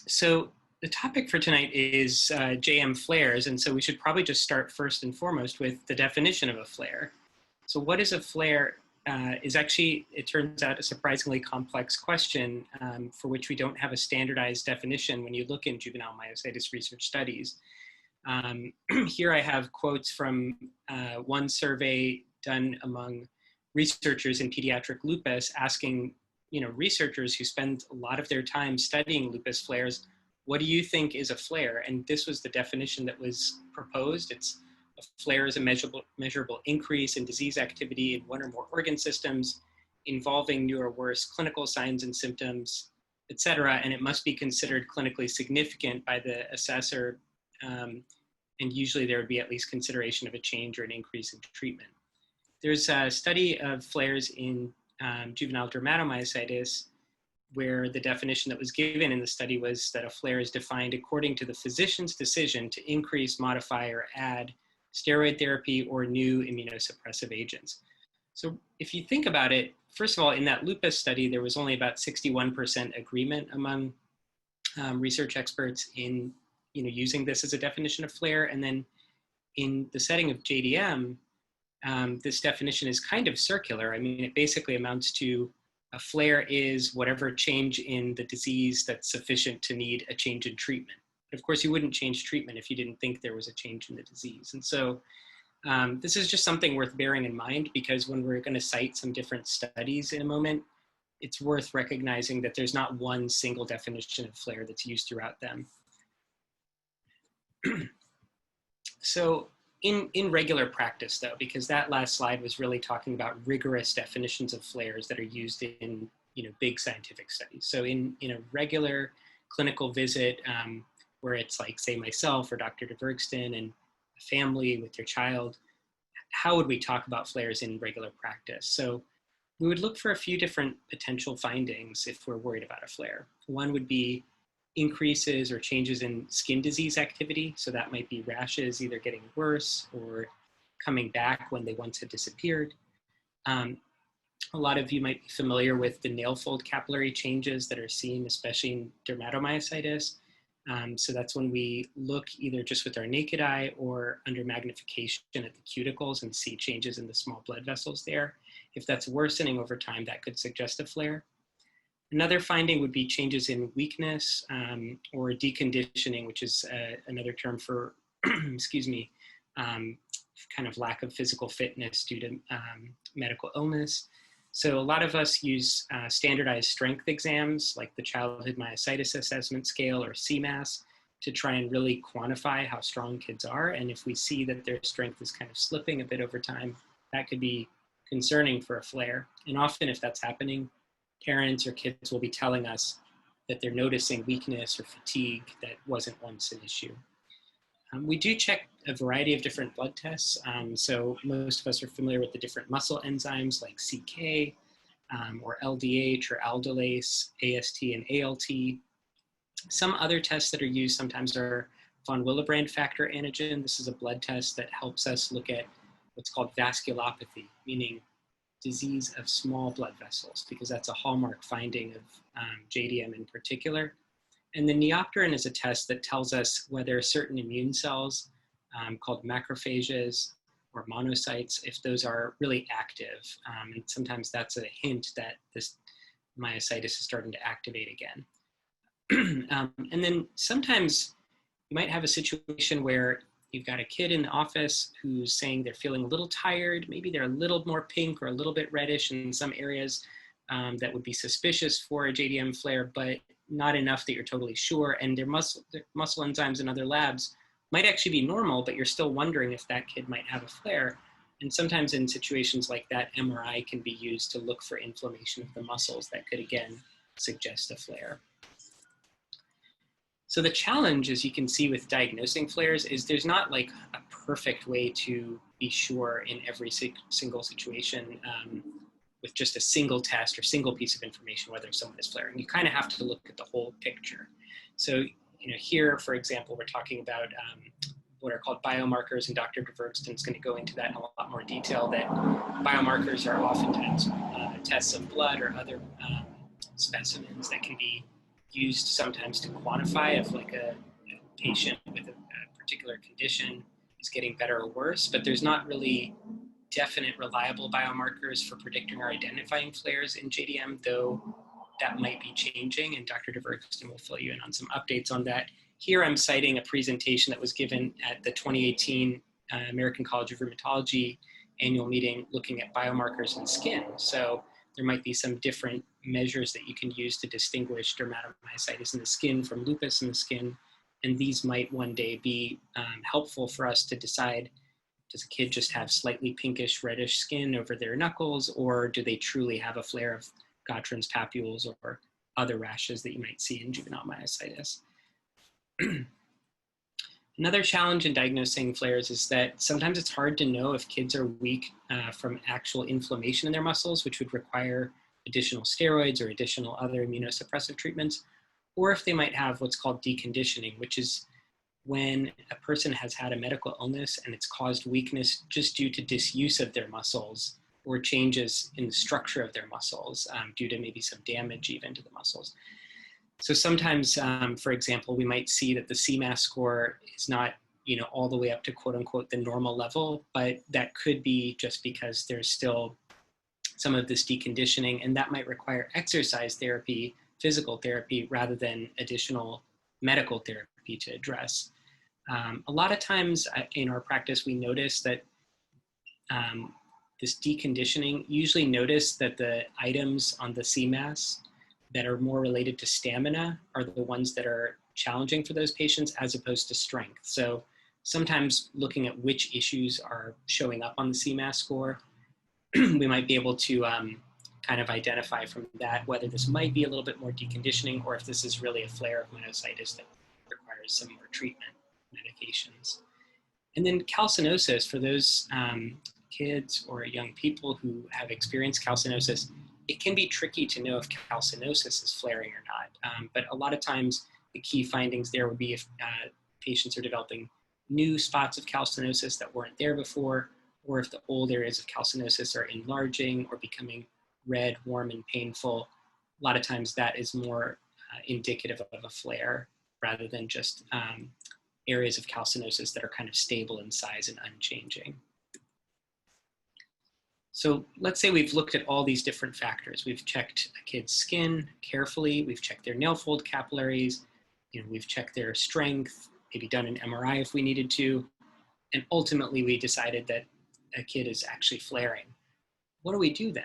So the topic for tonight is JM flares, and so we should probably just start first and foremost with the definition of a flare. So what is a flare is actually, it turns out, a surprisingly complex question for which we don't have a standardized definition when you look in juvenile myositis research studies. Here I have quotes from one survey done among researchers in pediatric lupus asking researchers who spend a lot of their time studying lupus flares, what do you think is a flare? And this was the definition that was proposed. A flare is a measurable increase in disease activity in one or more organ systems involving new or worse clinical signs and symptoms, et cetera, and it must be considered clinically significant by the assessor, and usually there would be at least consideration of a change or an increase in treatment. There's a study of flares in juvenile dermatomyositis, where the definition that was given in the study was that a flare is defined according to the physician's decision to increase, modify, or add steroid therapy or new immunosuppressive agents. So if you think about it, first of all, in that lupus study, there was only about 61% agreement among research experts in using this as a definition of flare. And then in the setting of JDM, this definition is kind of circular. I mean, it basically amounts to a flare is whatever change in the disease that's sufficient to need a change in treatment. But of course, you wouldn't change treatment if you didn't think there was a change in the disease. And so this is just something worth bearing in mind, because when we're going to cite some different studies in a moment, it's worth recognizing that there's not one single definition of flare that's used throughout them. So in regular practice, though, because that last slide was really talking about rigorous definitions of flares that are used in big scientific studies. So in a regular clinical visit, where it's like, say, myself or Dr. Dvergsten and a family with their child, how would we talk about flares in regular practice? So we would look for a few different potential findings if we're worried about a flare. One would be increases or changes in skin disease activity. So that might be rashes either getting worse or coming back when they once had disappeared. A lot of you might be familiar with the nail fold capillary changes that are seen, especially in dermatomyositis. So that's when we look either just with our naked eye or under magnification at the cuticles and see changes in the small blood vessels there. If that's worsening over time, that could suggest a flare. Another finding would be changes in weakness or deconditioning, which is another term for, excuse me, kind of lack of physical fitness due to medical illness. So a lot of us use standardized strength exams like the Childhood Myositis Assessment Scale or CMAS to try and really quantify how strong kids are. And if we see that their strength is kind of slipping a bit over time, that could be concerning for a flare. And often if that's happening, parents or kids will be telling us that they're noticing weakness or fatigue that wasn't once an issue. We do check a variety of different blood tests. So most of us are familiar with the different muscle enzymes like CK or LDH or aldolase, AST and ALT. Some other tests that are used sometimes are von Willebrand factor antigen. This is a blood test that helps us look at what's called vasculopathy, meaning disease of small blood vessels, because that's a hallmark finding of JDM in particular. And the neopterin is a test that tells us whether certain immune cells called macrophages or monocytes, if those are really active. And sometimes that's a hint that this myositis is starting to activate again. And then sometimes you might have a situation where you've got a kid in the office who's saying they're feeling a little tired. Maybe they're a little more pink or a little bit reddish in some areas that would be suspicious for a JDM flare, but not enough that you're totally sure. And their muscle enzymes in other labs might actually be normal, but you're still wondering if that kid might have a flare. And sometimes in situations like that, MRI can be used to look for inflammation of the muscles that could, again, suggest a flare. So the challenge, as you can see with diagnosing flares, is there's not like a perfect way to be sure in every single situation with just a single test or single piece of information whether someone is flaring. You kind of have to look at the whole picture. So here, for example, we're talking about what are called biomarkers, and Dr. Dvergsten is going to go into that in a lot more detail, that biomarkers are oftentimes tests of blood or other specimens that can be used sometimes to quantify if like a patient with a particular condition is getting better or worse, but there's not really definite reliable biomarkers for predicting or identifying flares in JDM, though that might be changing, and Dr. Dvergsten will fill you in on some updates on that. Here I'm citing a presentation that was given at the 2018 American College of Rheumatology annual meeting looking at biomarkers in skin. So there might be some different measures that you can use to distinguish dermatomyositis in the skin from lupus in the skin. And these might one day be helpful for us to decide, does a kid just have slightly pinkish reddish skin over their knuckles, or do they truly have a flare of Gottron's papules or other rashes that you might see in juvenile myositis? Another challenge in diagnosing flares is that sometimes it's hard to know if kids are weak from actual inflammation in their muscles, which would require additional steroids or additional other immunosuppressive treatments, or if they might have what's called deconditioning, which is when a person has had a medical illness and it's caused weakness just due to disuse of their muscles or changes in the structure of their muscles due to maybe some damage even to the muscles. So sometimes, for example, we might see that the CMAS score is not, all the way up to quote unquote the normal level, but that could be just because there's still some of this deconditioning, and that might require exercise therapy, physical therapy, rather than additional medical therapy to address. A lot of times in our practice, we notice that this deconditioning, usually notice that the items on the CMAS that are more related to stamina are the ones that are challenging for those patients as opposed to strength. So sometimes looking at which issues are showing up on the CMAS score, we might be able to kind of identify from that whether this might be a little bit more deconditioning or if this is really a flare of myositis that requires some more treatment medications. And then calcinosis, for those kids or young people who have experienced calcinosis, it can be tricky to know if calcinosis is flaring or not. But a lot of times the key findings there would be if patients are developing new spots of calcinosis that weren't there before, or if the old areas of calcinosis are enlarging or becoming red, warm, and painful. A lot of times that is more indicative of a flare rather than just areas of calcinosis that are kind of stable in size and unchanging. So let's say we've looked at all these different factors. We've checked a kid's skin carefully. We've checked their nail fold capillaries. We've checked their strength, maybe done an MRI if we needed to. And ultimately we decided that a kid is actually flaring. What do we do then?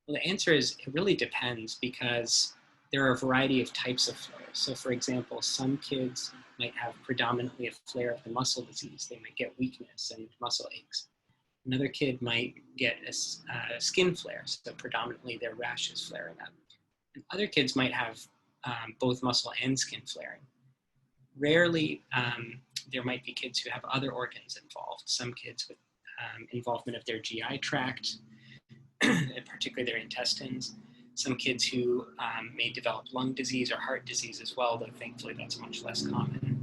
Well, the answer is it really depends, because there are a variety of types of flares. So for example, some kids might have predominantly a flare of the muscle disease. They might get weakness and muscle aches. Another kid might get a skin flare, so predominantly their rash is flaring up. And other kids might have both muscle and skin flaring. Rarely, there might be kids who have other organs involved. Some kids with involvement of their GI tract, particularly their intestines. Some kids who may develop lung disease or heart disease as well, though thankfully that's much less common.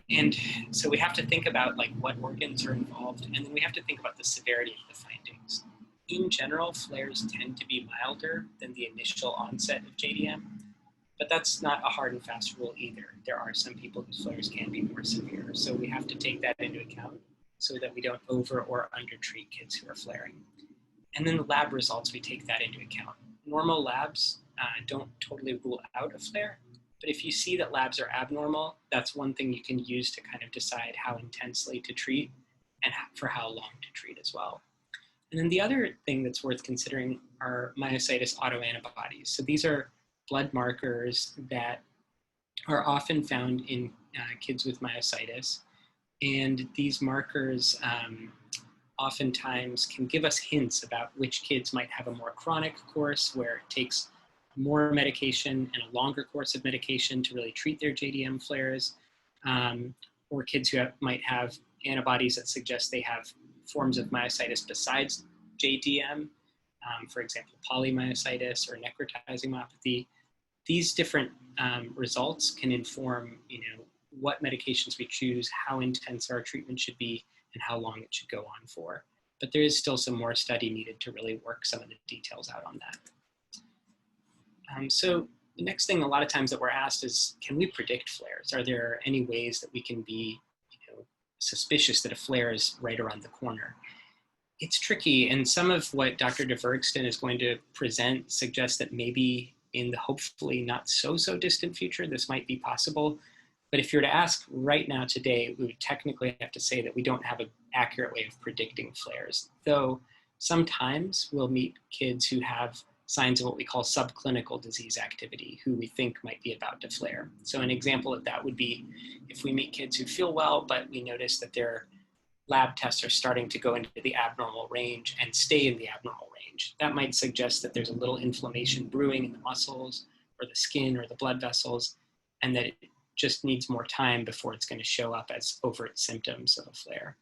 And so we have to think about like what organs are involved, and then we have to think about the severity of the findings. In general, flares tend to be milder than the initial onset of JDM, but that's not a hard and fast rule either. There are some people whose flares can be more severe, so we have to take that into account so that we don't over or undertreat kids who are flaring. And then the lab results, we take that into account. Normal labs don't totally rule out a flare, but if you see that labs are abnormal, that's one thing you can use to kind of decide how intensely to treat and for how long to treat as well. And then the other thing that's worth considering are myositis autoantibodies. So these are blood markers that are often found in kids with myositis. And these markers oftentimes can give us hints about which kids might have a more chronic course where it takes more medication and a longer course of medication to really treat their JDM flares, or kids who might have antibodies that suggest they have forms of myositis besides JDM, for example, polymyositis or necrotizing myopathy. These different results can inform, what medications we choose, how intense our treatment should be, and how long it should go on for. But there is still some more study needed to really work some of the details out on that. So the next thing a lot of times that we're asked is, can we predict flares? Are there any ways that we can be, suspicious that a flare is right around the corner? It's tricky, and some of what Dr. Dvergsten is going to present suggests that maybe in the hopefully not so distant future, this might be possible. But if you were to ask right now today, we would technically have to say that we don't have an accurate way of predicting flares, though sometimes we'll meet kids who have signs of what we call subclinical disease activity, who we think might be about to flare. So an example of that would be if we meet kids who feel well, but we notice that their lab tests are starting to go into the abnormal range and stay in the abnormal range. That might suggest that there's a little inflammation brewing in the muscles or the skin or the blood vessels, and that it just needs more time before it's going to show up as overt symptoms of a flare.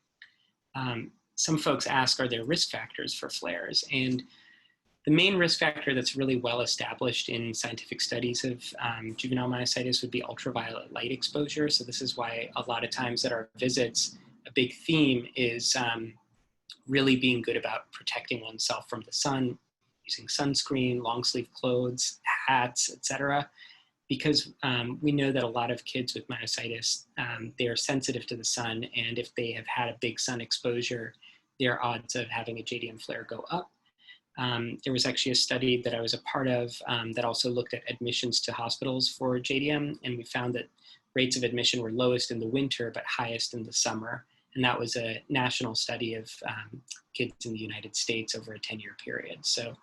Some folks ask, are there risk factors for flares? And the main risk factor that's really well established in scientific studies of juvenile myositis would be ultraviolet light exposure. So this is why a lot of times at our visits, a big theme is really being good about protecting oneself from the sun, using sunscreen, long sleeve clothes, hats, etc. Because we know that a lot of kids with myositis, they are sensitive to the sun, and if they have had a big sun exposure, their odds of having a JDM flare go up. There was actually a study that I was a part of that also looked at admissions to hospitals for JDM, and we found that rates of admission were lowest in the winter, but highest in the summer. And that was a national study of kids in the United States over a 10-year period. So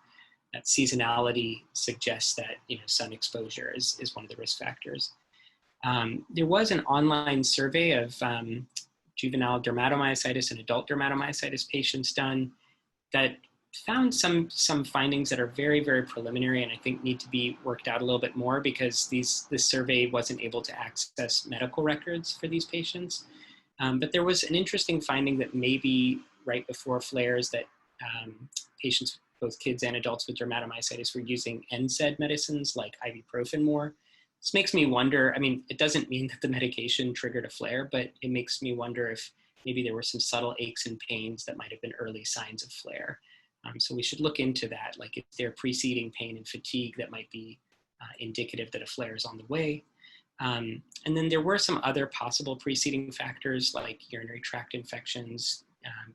that seasonality suggests that sun exposure is one of the risk factors. There was an online survey of juvenile dermatomyositis and adult dermatomyositis patients done that found some findings that are very, very preliminary and I think need to be worked out a little bit more because this survey wasn't able to access medical records for these patients. But there was an interesting finding that maybe right before flares that patients, both kids and adults with dermatomyositis, were using NSAID medicines like ibuprofen more. This makes me wonder, I mean, it doesn't mean that the medication triggered a flare, but it makes me wonder if maybe there were some subtle aches and pains that might have been early signs of flare. So we should look into that, like if there preceding pain and fatigue that might be indicative that a flare is on the way. And then there were some other possible preceding factors like urinary tract infections,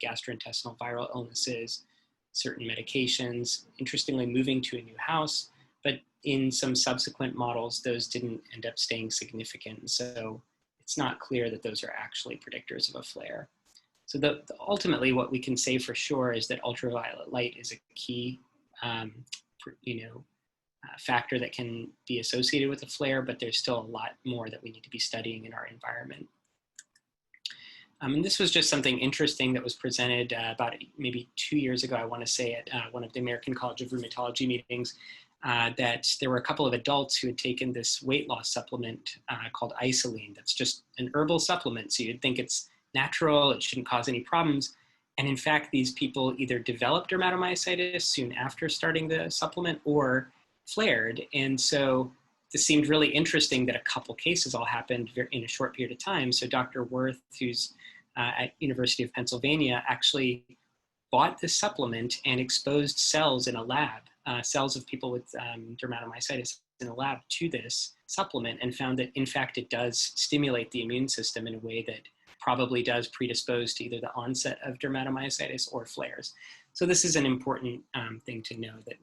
gastrointestinal viral illnesses, certain medications, interestingly moving to a new house, but in some subsequent models, those didn't end up staying significant. So it's not clear that those are actually predictors of a flare. So ultimately what we can say for sure is that ultraviolet light is a key factor that can be associated with a flare, but there's still a lot more that we need to be studying in our environment. And this was just something interesting that was presented about maybe 2 years ago, I want to say, at one of the American College of Rheumatology meetings, that there were a couple of adults who had taken this weight loss supplement called isoline. That's just an herbal supplement, so you'd think it's natural, it shouldn't cause any problems. And in fact, these people either developed dermatomyositis soon after starting the supplement or flared. And so this seemed really interesting that a couple cases all happened in a short period of time. So Dr. Worth, who's at University of Pennsylvania, actually bought this supplement and exposed cells in a lab, cells of people with dermatomyositis in a lab to this supplement, and found that in fact it does stimulate the immune system in a way that probably does predispose to either the onset of dermatomyositis or flares. So this is an important thing to know, that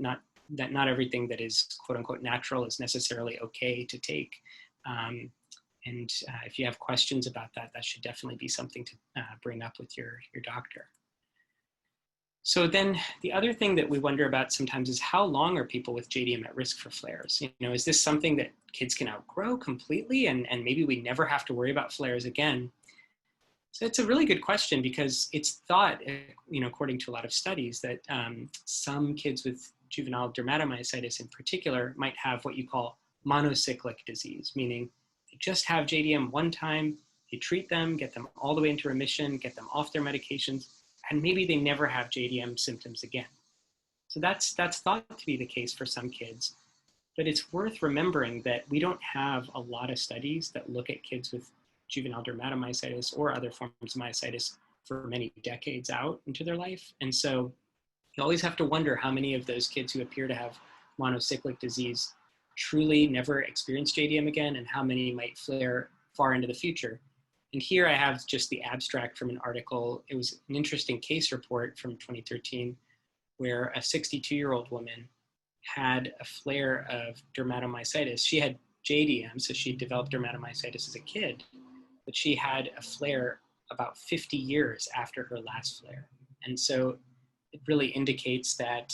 not everything that is quote unquote natural is necessarily okay to take. And if you have questions about that, that should definitely be something to bring up with your doctor. So then the other thing that we wonder about sometimes is how long are people with JDM at risk for flares? Is this something that kids can outgrow completely and maybe we never have to worry about flares again? So it's a really good question because it's thought, according to a lot of studies, that some kids with juvenile dermatomyositis in particular might have what you call monocyclic disease, meaning they just have JDM one time, you treat them, get them all the way into remission, get them off their medications, and maybe they never have JDM symptoms again. So that's thought to be the case for some kids, but it's worth remembering that we don't have a lot of studies that look at kids with juvenile dermatomyositis or other forms of myositis for many decades out into their life. And so you always have to wonder how many of those kids who appear to have monocyclic disease truly never experience JDM again, and how many might flare far into the future. And here I have just the abstract from an article. It was an interesting case report from 2013 where a 62-year-old woman had a flare of dermatomyositis. She had JDM, so she developed dermatomyositis as a kid, but she had a flare about 50 years after her last flare. And so it really indicates that,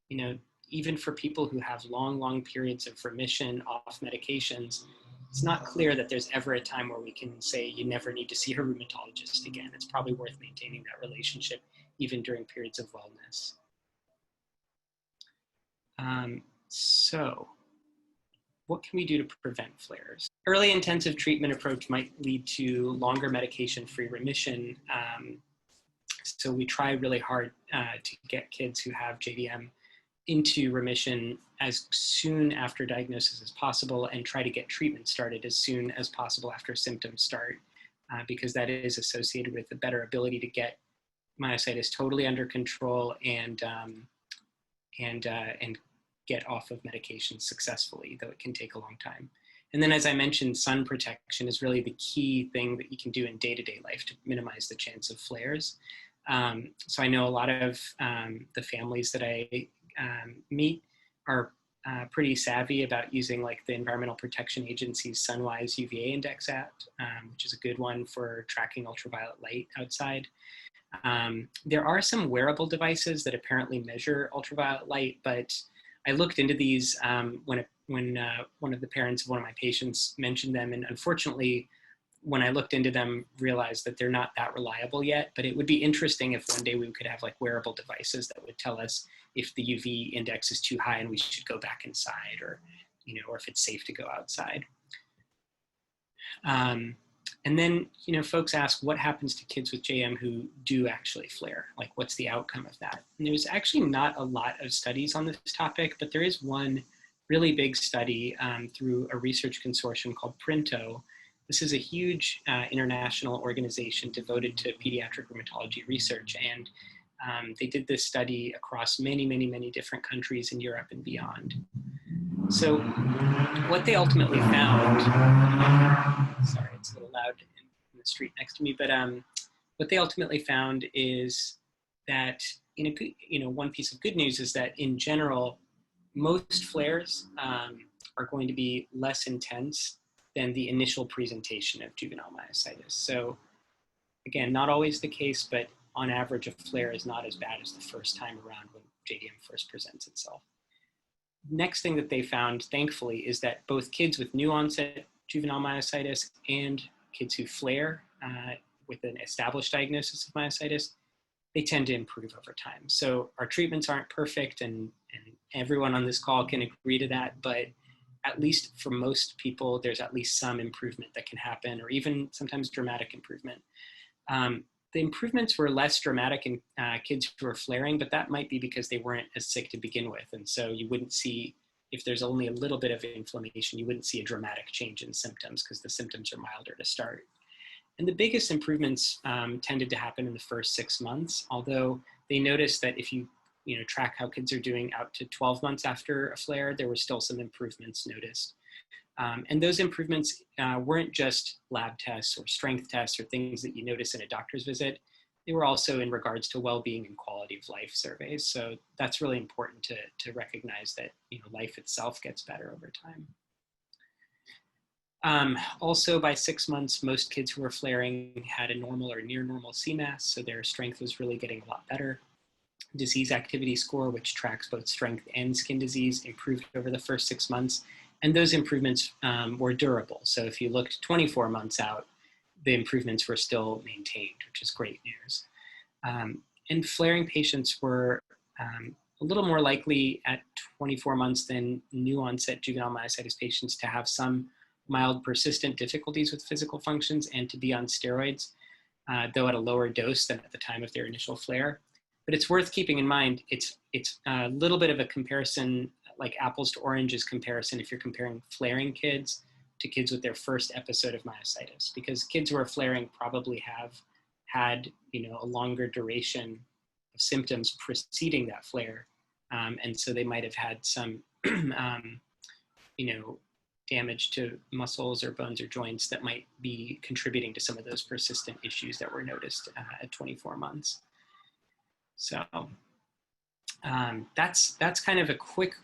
you know, even for people who have long periods of remission off medications, it's not clear that there's ever a time where we can say you never need to see her rheumatologist again. It's probably worth maintaining that relationship even during periods of wellness. So what can we do to prevent flares? Early intensive treatment approach might lead to longer medication-free remission. So we try really hard to get kids who have JDM into remission as soon after diagnosis as possible, and try to get treatment started as soon as possible after symptoms start, because that is associated with a better ability to get myositis totally under control and get off of medication successfully, though it can take a long time. And then, as I mentioned, sun protection is really the key thing that you can do in day-to-day life to minimize the chance of flares. So I know a lot of the families that I meet are pretty savvy about using like the Environmental Protection Agency's Sunwise UVA Index app, which is a good one for tracking ultraviolet light outside. There are some wearable devices that apparently measure ultraviolet light, but I looked into these when one of the parents of one of my patients mentioned them, and unfortunately, when I looked into them, realized that they're not that reliable yet. But it would be interesting if one day we could have like wearable devices that would tell us if the UV index is too high and we should go back inside, or, you know, or if it's safe to go outside. And then, you know, folks ask what happens to kids with JM who do actually flare? Like, what's the outcome of that? And there's actually not a lot of studies on this topic, but there is one really big study through a research consortium called PRINTO. This is a huge international organization devoted to pediatric rheumatology research. And they did this study across many different countries in Europe and beyond. So what they ultimately found, sorry, it's a little loud in the street next to me, but what they ultimately found is that, one piece of good news is that in general, most flares are going to be less intense than the initial presentation of juvenile myositis. So again, not always the case, but on average, a flare is not as bad as the first time around when JDM first presents itself. Next thing that they found, thankfully, is that both kids with new onset juvenile myositis and kids who flare with an established diagnosis of myositis, they tend to improve over time. So our treatments aren't perfect, and everyone on this call can agree to that, but at least for most people, there's at least some improvement that can happen, or even sometimes dramatic improvement. The improvements were less dramatic in kids who are flaring, but that might be because they weren't as sick to begin with. And so you wouldn't see, if there's only a little bit of inflammation, you wouldn't see a dramatic change in symptoms because the symptoms are milder to start. And the biggest improvements tended to happen in the first 6 months, although they noticed that if you track how kids are doing out to 12 months after a flare, there were still some improvements noticed. And those improvements weren't just lab tests or strength tests or things that you notice in a doctor's visit. They were also in regards to well-being and quality of life surveys. So that's really important to recognize that life itself gets better over time. Also, by 6 months, most kids who were flaring had a normal or near normal CMAS, so their strength was really getting a lot better. Disease activity score, which tracks both strength and skin disease, improved over the first 6 months. And those improvements were durable. So if you looked 24 months out, the improvements were still maintained, which is great news. And flaring patients were a little more likely at 24 months than new onset juvenile myositis patients to have some mild persistent difficulties with physical functions and to be on steroids, though at a lower dose than at the time of their initial flare. But it's worth keeping in mind, it's a little bit of a comparison, like apples to oranges comparison, if you're comparing flaring kids to kids with their first episode of myositis, because kids who are flaring probably have had a longer duration of symptoms preceding that flare And so they might have had some, damage to muscles or bones or joints that might be contributing to some of those persistent issues that were noticed at 24 months. So that's kind of a quick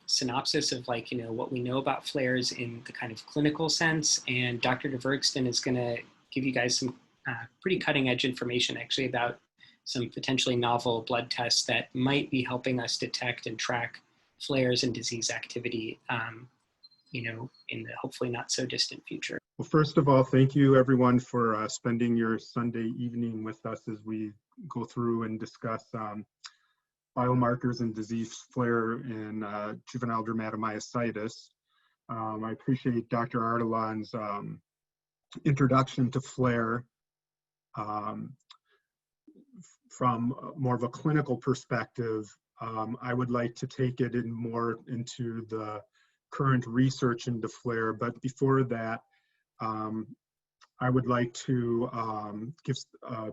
synopsis of what we know about flares in the kind of clinical sense. And Dr. Dvergsten is going to give you guys some pretty cutting edge information actually about some potentially novel blood tests that might be helping us detect and track flares and disease activity, in the hopefully not so distant future. Well, first of all, thank you everyone for spending your Sunday evening with us as we go through and discuss biomarkers and disease flare in juvenile dermatomyositis. I appreciate Dr. Ardalan's introduction to flare from more of a clinical perspective. I would like to take it in more into the current research into flare, but before that, I would like to give a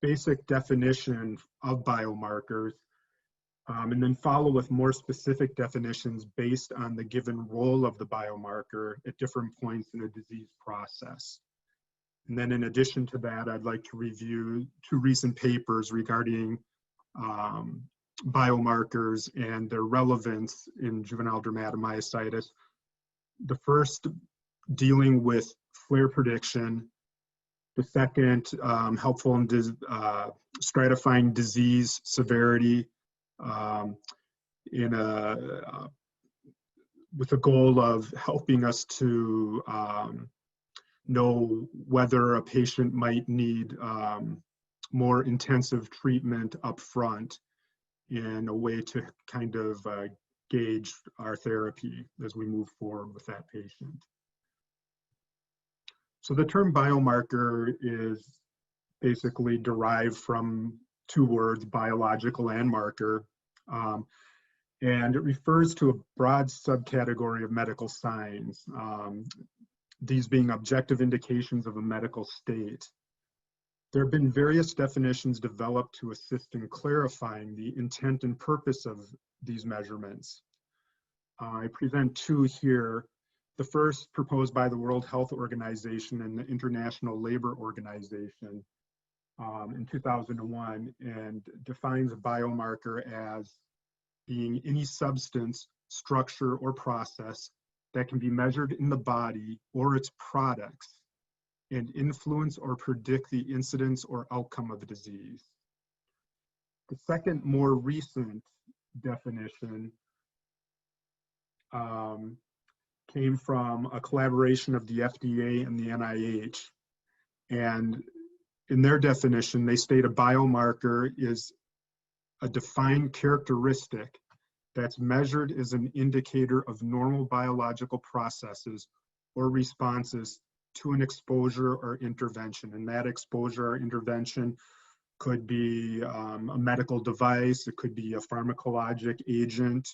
basic definition of biomarkers, and then follow with more specific definitions based on the given role of the biomarker at different points in a disease process. And then in addition to that, I'd like to review 2 recent papers regarding biomarkers and their relevance in juvenile dermatomyositis. The first dealing with flare prediction, the second helpful in stratifying disease severity with a goal of helping us to know whether a patient might need more intensive treatment up front in a way to kind of gauge our therapy as we move forward with that patient. So the term biomarker is basically derived from 2 words, biological and marker, and it refers to a broad subcategory of medical signs, these being objective indications of a medical state. There have been various definitions developed to assist in clarifying the intent and purpose of these measurements. I present 2 here. The first proposed by the World Health Organization and the International Labor Organization in 2001, and defines a biomarker as being any substance, structure, or process that can be measured in the body or its products and influence or predict the incidence or outcome of a disease. The second, more recent definition came from a collaboration of the FDA and the NIH. And in their definition, they state a biomarker is a defined characteristic that's measured as an indicator of normal biological processes or responses to an exposure or intervention. And that exposure or intervention could be a medical device, it could be a pharmacologic agent.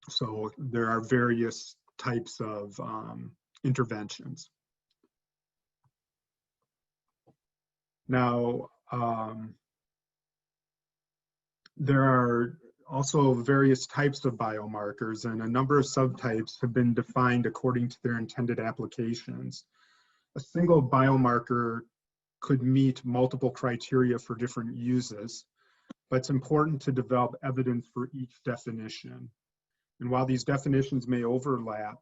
So there are various types of interventions. Now, there are also various types of biomarkers, and a number of subtypes have been defined according to their intended applications. A single biomarker could meet multiple criteria for different uses, but it's important to develop evidence for each definition. And while these definitions may overlap,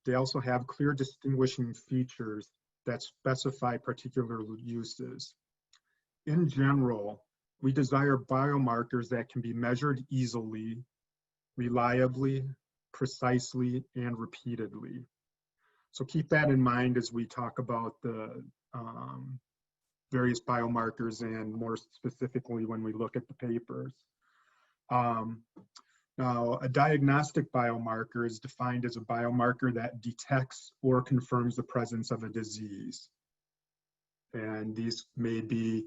they also have clear distinguishing features that specify particular uses. In general, we desire biomarkers that can be measured easily, reliably, precisely, and repeatedly. So keep that in mind as we talk about the various biomarkers, and more specifically when we look at the papers. Now, a diagnostic biomarker is defined as a biomarker that detects or confirms the presence of a disease. And these may be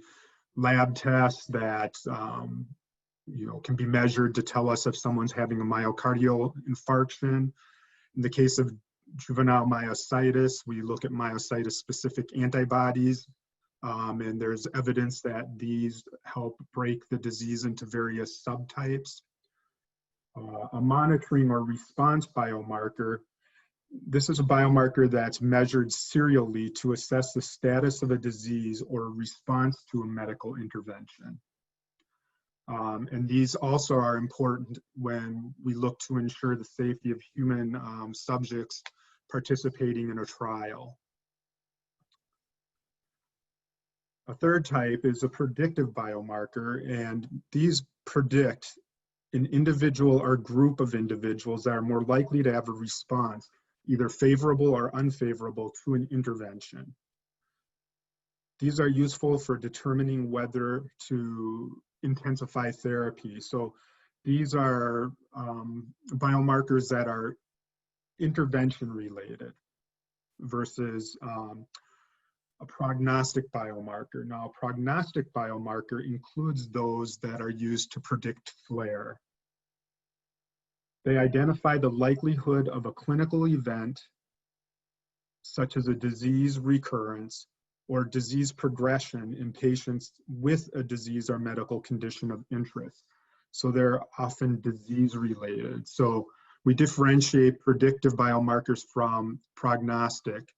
lab tests that can be measured to tell us if someone's having a myocardial infarction. In the case of juvenile myositis, we look at myositis-specific antibodies And there's evidence that these help break the disease into various subtypes. A monitoring or response biomarker. This is a biomarker that's measured serially to assess the status of a disease or a response to a medical intervention. And these also are important when we look to ensure the safety of human subjects participating in a trial. A third type is a predictive biomarker, and these predict an individual or group of individuals that are more likely to have a response, either favorable or unfavorable, to an intervention. These are useful for determining whether to intensify therapy. So these are biomarkers that are intervention related versus a prognostic biomarker. Now, a prognostic biomarker includes those that are used to predict flare. They identify the likelihood of a clinical event, such as a disease recurrence or disease progression in patients with a disease or medical condition of interest. So they're often disease related. So we differentiate predictive biomarkers from prognostic,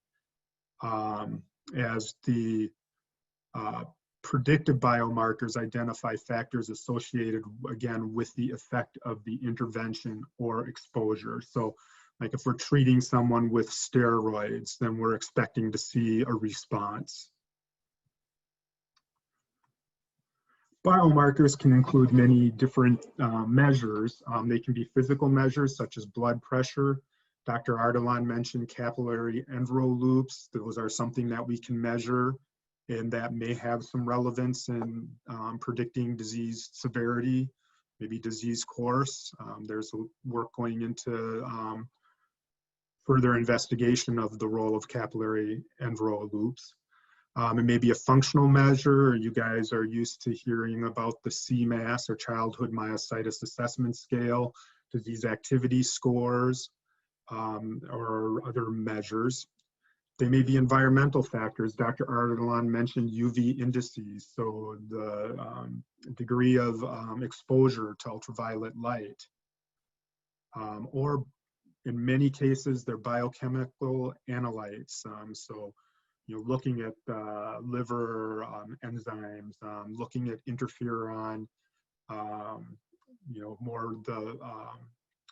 as the predictive biomarkers identify factors associated, again, with the effect of the intervention or exposure. So like if we're treating someone with steroids, then we're expecting to see a response. Biomarkers can include many different measures. They can be physical measures such as blood pressure. Dr. Ardalan mentioned capillary envelopes. Those are something that we can measure and that may have some relevance in predicting disease severity, maybe disease course. There's work going into further investigation of the role of capillary envelopes. It may be a functional measure. You guys are used to hearing about the CMAS, or Childhood Myositis Assessment Scale, disease activity scores, or other measures. They may be environmental factors. Dr. Ardalan mentioned UV indices, so the degree of exposure to ultraviolet light. Or in many cases, they're biochemical analytes. So, looking at liver enzymes, looking at interferon, more the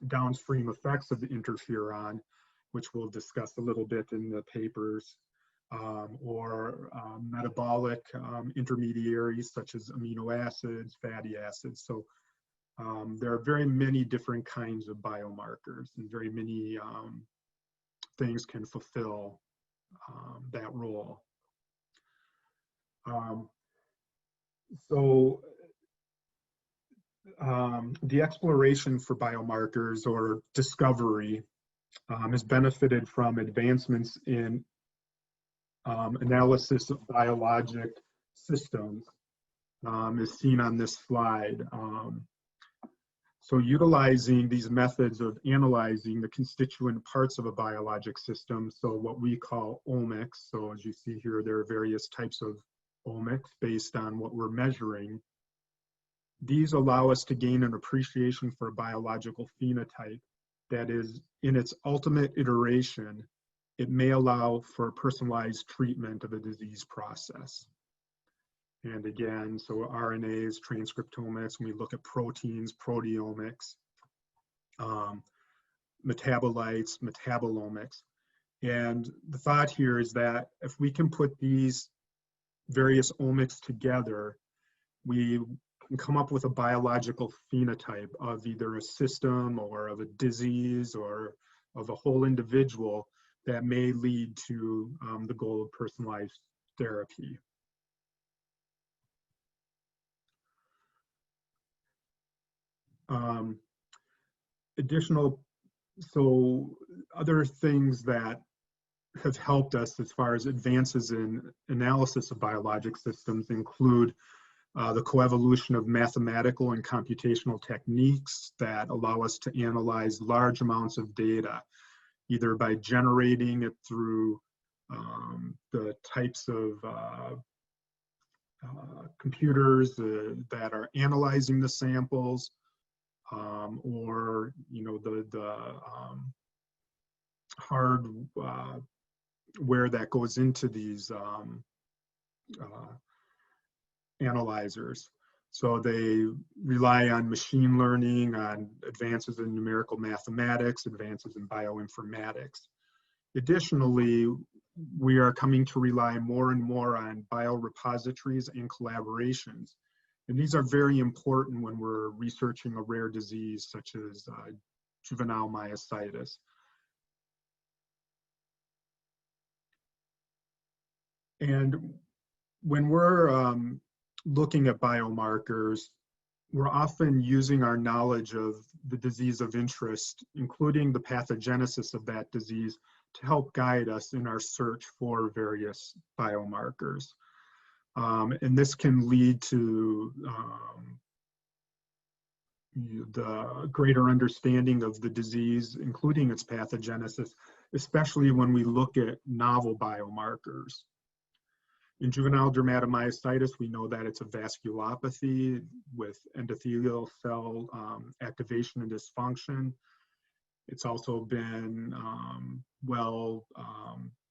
downstream effects of the interferon, which we'll discuss a little bit in the papers, or metabolic intermediaries such as amino acids, fatty acids. So there are very many different kinds of biomarkers, and very many things can fulfill that role. The exploration for biomarkers, or discovery, has benefited from advancements in analysis of biologic systems, as seen on this slide. So utilizing these methods of analyzing the constituent parts of a biologic system, so what we call omics. So as you see here, there are various types of omics based on what we're measuring. These allow us to gain an appreciation for a biological phenotype that is, in its ultimate iteration, it may allow for personalized treatment of a disease process. And again, so RNAs, transcriptomics, when we look at proteins, proteomics, metabolites, metabolomics. And the thought here is that if we can put these various omics together, we can come up with a biological phenotype of either a system or of a disease or of a whole individual that may lead to the goal of personalized therapy. Other things that have helped us as far as advances in analysis of biologic systems include the coevolution of mathematical and computational techniques that allow us to analyze large amounts of data, either by generating it through the types of computers that are analyzing the samples, or the hardware that goes into these analyzers. So they rely on machine learning, on advances in numerical mathematics, advances in bioinformatics. Additionally, we are coming to rely more and more on biorepositories and collaborations. And these are very important when we're researching a rare disease such as juvenile myositis. And when we're looking at biomarkers, we're often using our knowledge of the disease of interest, including the pathogenesis of that disease, to help guide us in our search for various biomarkers. And this can lead to the greater understanding of the disease, including its pathogenesis, especially when we look at novel biomarkers. In juvenile dermatomyositis, we know that it's a vasculopathy with endothelial cell activation and dysfunction. It's also been well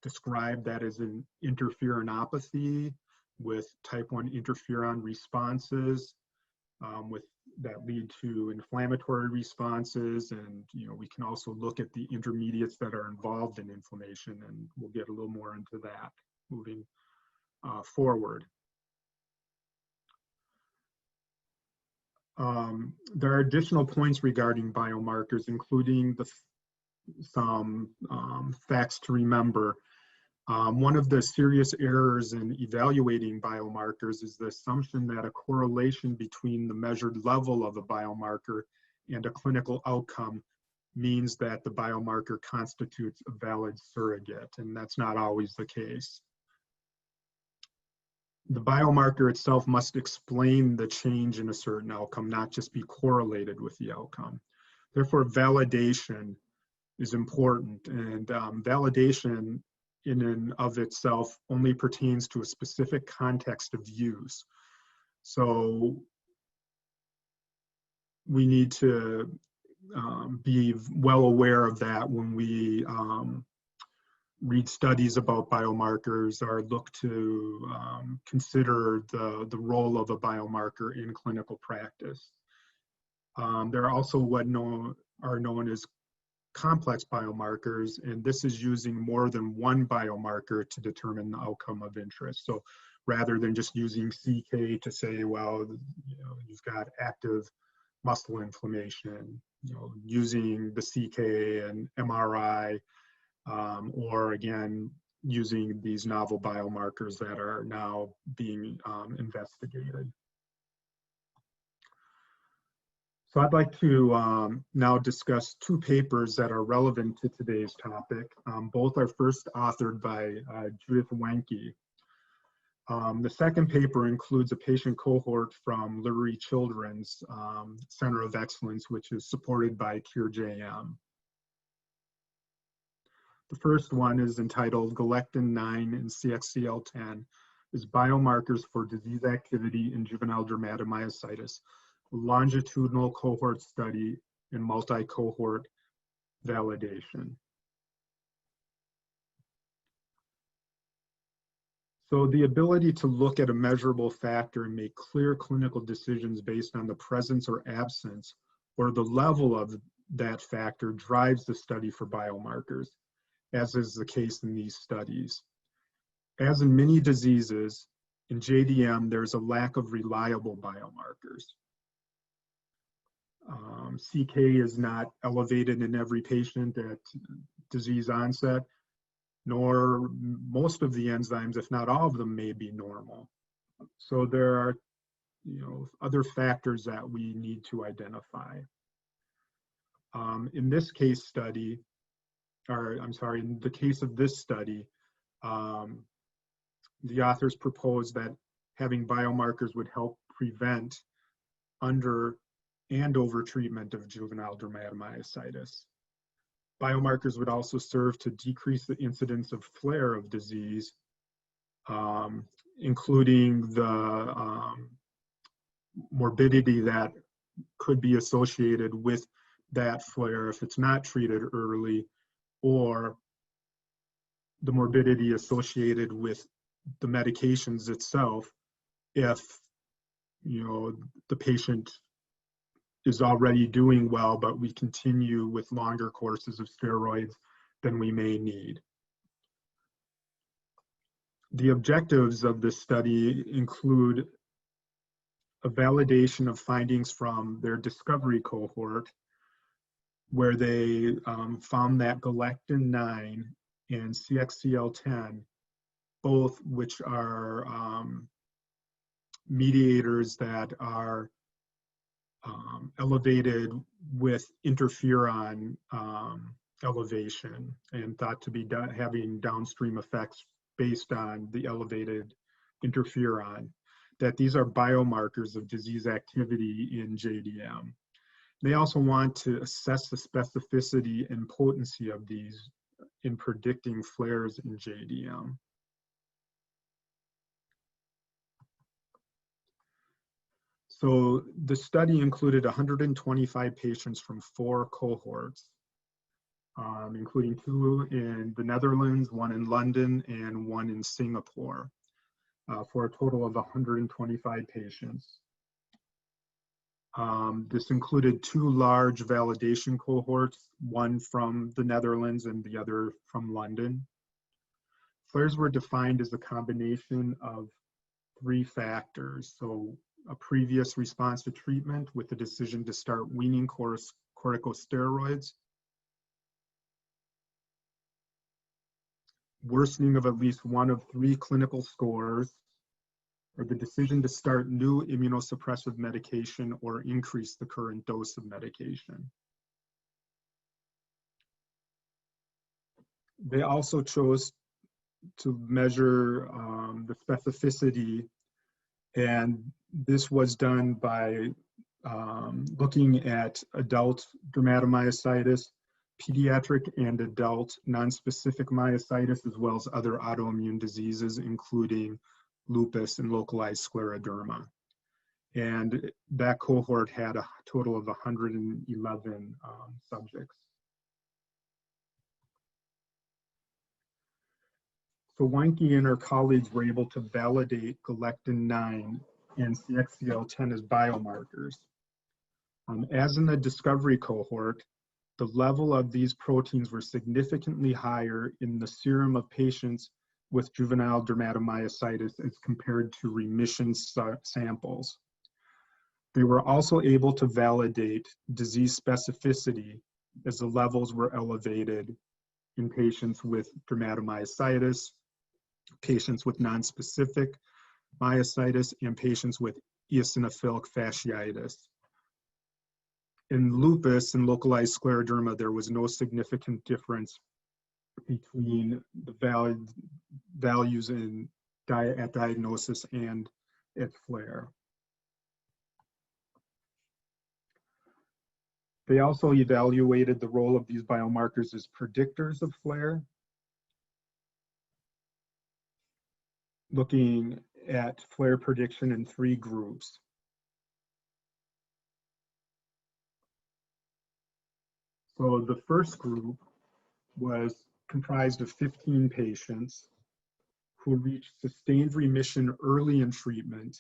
described that as an interferonopathy with type 1 interferon responses that lead to inflammatory responses. And we can also look at the intermediates that are involved in inflammation, and we'll get a little more into that moving forward. There are additional points regarding biomarkers, including some facts to remember. One of the serious errors in evaluating biomarkers is the assumption that a correlation between the measured level of a biomarker and a clinical outcome means that the biomarker constitutes a valid surrogate, and that's not always the case. The biomarker itself must explain the change in a certain outcome, not just be correlated with the outcome. Therefore, validation is important, and validation in and of itself only pertains to a specific context of use. So we need to be well aware of that when we read studies about biomarkers or look to consider the role of a biomarker in clinical practice. There are also what are known as complex biomarkers, and this is using more than one biomarker to determine the outcome of interest. So rather than just using CK to say, well, you've got active muscle inflammation, using the CK and MRI, or again, using these novel biomarkers that are now being investigated. So I'd like to now discuss two papers that are relevant to today's topic. Both are first authored by Judith Wenke. The second paper includes a patient cohort from Lurie Children's Center of Excellence, which is supported by CureJM. The first one is entitled Galectin-9 and CXCL10 as Biomarkers for Disease Activity in Juvenile Dermatomyositis, a longitudinal cohort study and multi-cohort validation. So the ability to look at a measurable factor and make clear clinical decisions based on the presence or absence or the level of that factor drives the study for biomarkers, as is the case in these studies. As in many diseases, in JDM, there's a lack of reliable biomarkers. CK is not elevated in every patient at disease onset, nor most of the enzymes, if not all of them, may be normal. So there are other factors that we need to identify. In this case study, in the case of this study, the authors proposed that having biomarkers would help prevent under and over treatment of juvenile dermatomyositis. Biomarkers would also serve to decrease the incidence of flare of disease including the morbidity that could be associated with that flare if it's not treated early, or the morbidity associated with the medications itself if, you know, the patient is already doing well, but we continue with longer courses of steroids than we may need. The objectives of this study include a validation of findings from their discovery cohort, where they found that galectin-9 and CXCL10, both which are mediators that are elevated with interferon elevation and thought to be having downstream effects based on the elevated interferon, that these are biomarkers of disease activity in JDM. They also want to assess the specificity and potency of these in predicting flares in JDM. So the study included 125 patients from 4 cohorts, including 2 in the Netherlands, 1 in London, and 1 in Singapore, for a total of 125 patients. This included 2 large validation cohorts, one from the Netherlands and the other from London. Flares were defined as a combination of 3 factors. So a previous response to treatment with the decision to start weaning corticosteroids, worsening of at least one of 3 clinical scores, or the decision to start new immunosuppressive medication or increase the current dose of medication. They also chose to measure the specificity, and this was done by looking at adult dermatomyositis, pediatric and adult nonspecific myositis, as well as other autoimmune diseases, including lupus and localized scleroderma. And that cohort had a total of 111 subjects. So Weinke and her colleagues were able to validate galectin-9 and CXCL10 as biomarkers. As in the discovery cohort, the level of these proteins were significantly higher in the serum of patients with juvenile dermatomyositis as compared to remission samples. They were also able to validate disease specificity as the levels were elevated in patients with dermatomyositis, patients with nonspecific myositis, and patients with eosinophilic fasciitis. In lupus and localized scleroderma, there was no significant difference between the values at diagnosis and at flare. They also evaluated the role of these biomarkers as predictors of flare, looking at flare prediction in 3 groups. So the first group was comprised of 15 patients who reached sustained remission early in treatment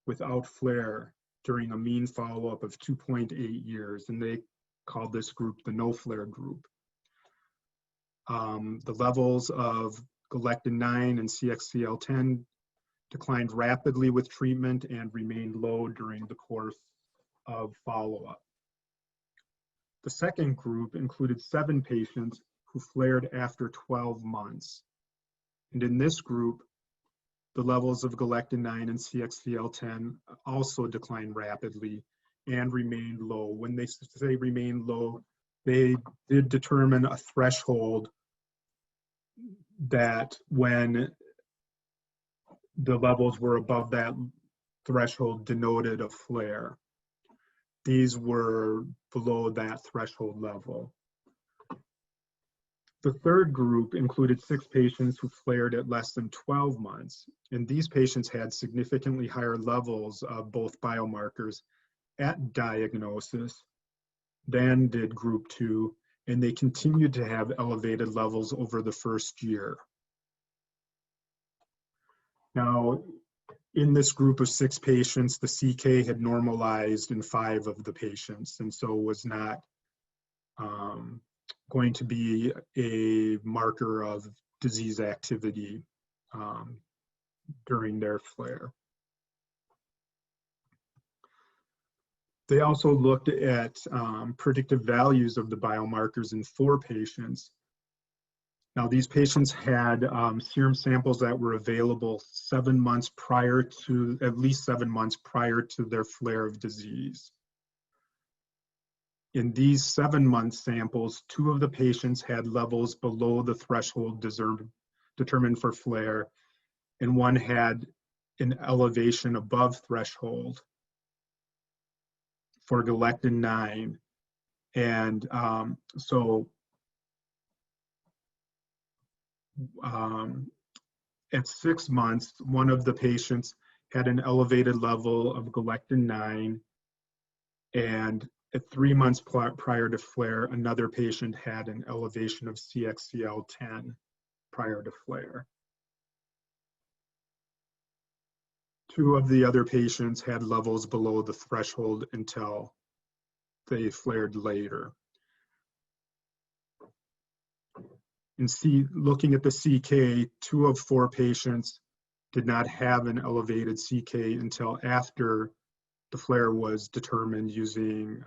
without flare during a mean follow-up of 2.8 years, and they called this group the no flare group. The levels of galectin-9 and CXCL10 declined rapidly with treatment and remained low during the course of follow-up. The second group included 7 patients who flared after 12 months. And in this group, the levels of galectin-9 and CXCL10 also declined rapidly and remained low. When they say remained low, they did determine a threshold that when the levels were above that threshold denoted a flare. These were below that threshold level. The third group included 6 patients who flared at less than 12 months, and these patients had significantly higher levels of both biomarkers at diagnosis than did group 2, and they continued to have elevated levels over the first year. Now, in this group of 6 patients, the CK had normalized in 5 of the patients, and so was not going to be a marker of disease activity during their flare. They also looked at predictive values of the biomarkers in 4 patients. Now, these patients had serum samples that were available 7 months prior to, at least 7 months prior to their flare of disease. In these 7-month samples, 2 of the patients had levels below the threshold determined for flare, and 1 had an elevation above threshold for galectin-9. And at 6 months, 1 of the patients had an elevated level of galectin-9, and at 3 months prior to flare, another patient had an elevation of CXCL10 prior to flare. 2 of the other patients had levels below the threshold until they flared later. And looking at the CK, 2 of 4 patients did not have an elevated CK until after the flare was determined using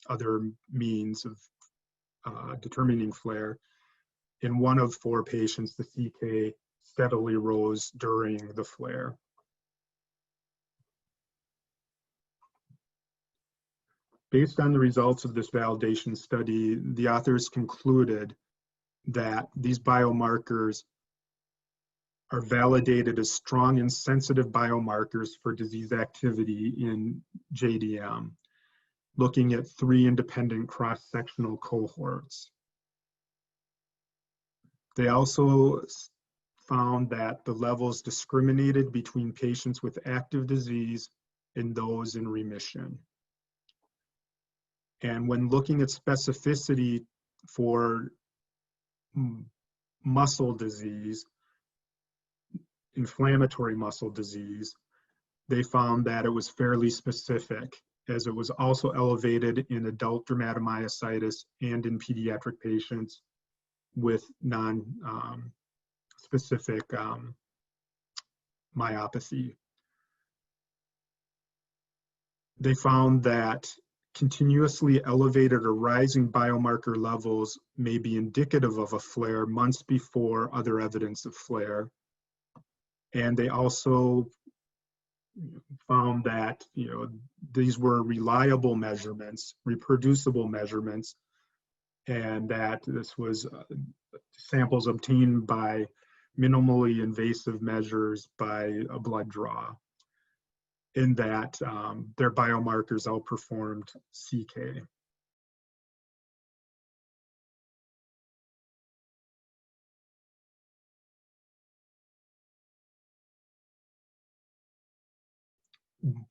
other means of determining flare. In 1 of 4 patients, the CK steadily rose during the flare. Based on the results of this validation study, the authors concluded that these biomarkers are validated as strong and sensitive biomarkers for disease activity in JDM, looking at 3 independent cross-sectional cohorts. They also found that the levels discriminated between patients with active disease and those in remission. And when looking at specificity for muscle disease, inflammatory muscle disease, they found that it was fairly specific, as it was also elevated in adult dermatomyositis and in pediatric patients with non-specific myopathy. They found that continuously elevated or rising biomarker levels may be indicative of a flare months before other evidence of flare. And they also found that these were reliable measurements, reproducible measurements, and that this was samples obtained by minimally invasive measures by a blood draw, in that their biomarkers outperformed CK.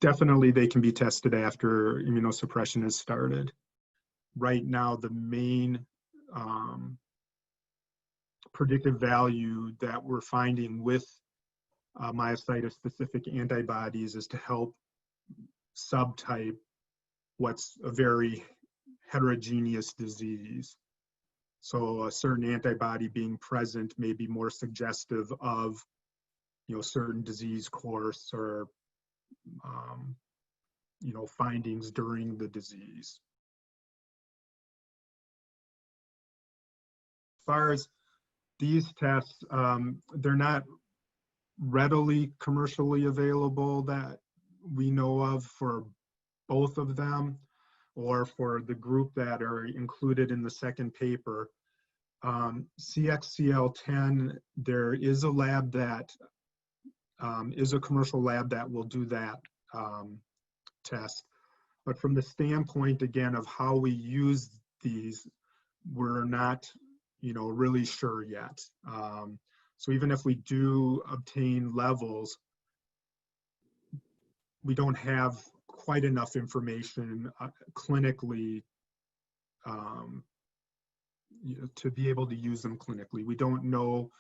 Definitely they can be tested after immunosuppression has started. Right now, the main predictive value that we're finding with myositis-specific antibodies is to help subtype what's a very heterogeneous disease. So a certain antibody being present may be more suggestive of certain disease course or findings during the disease. As far as these tests, they're not readily commercially available that we know of for both of them, or for the group that are included in the second paper. CXCL10, there is a lab that is a commercial lab that will do that test. But from the standpoint, again, of how we use these, we're not really sure yet. So even if we do obtain levels, we don't have quite enough information clinically to be able to use them clinically. We don't know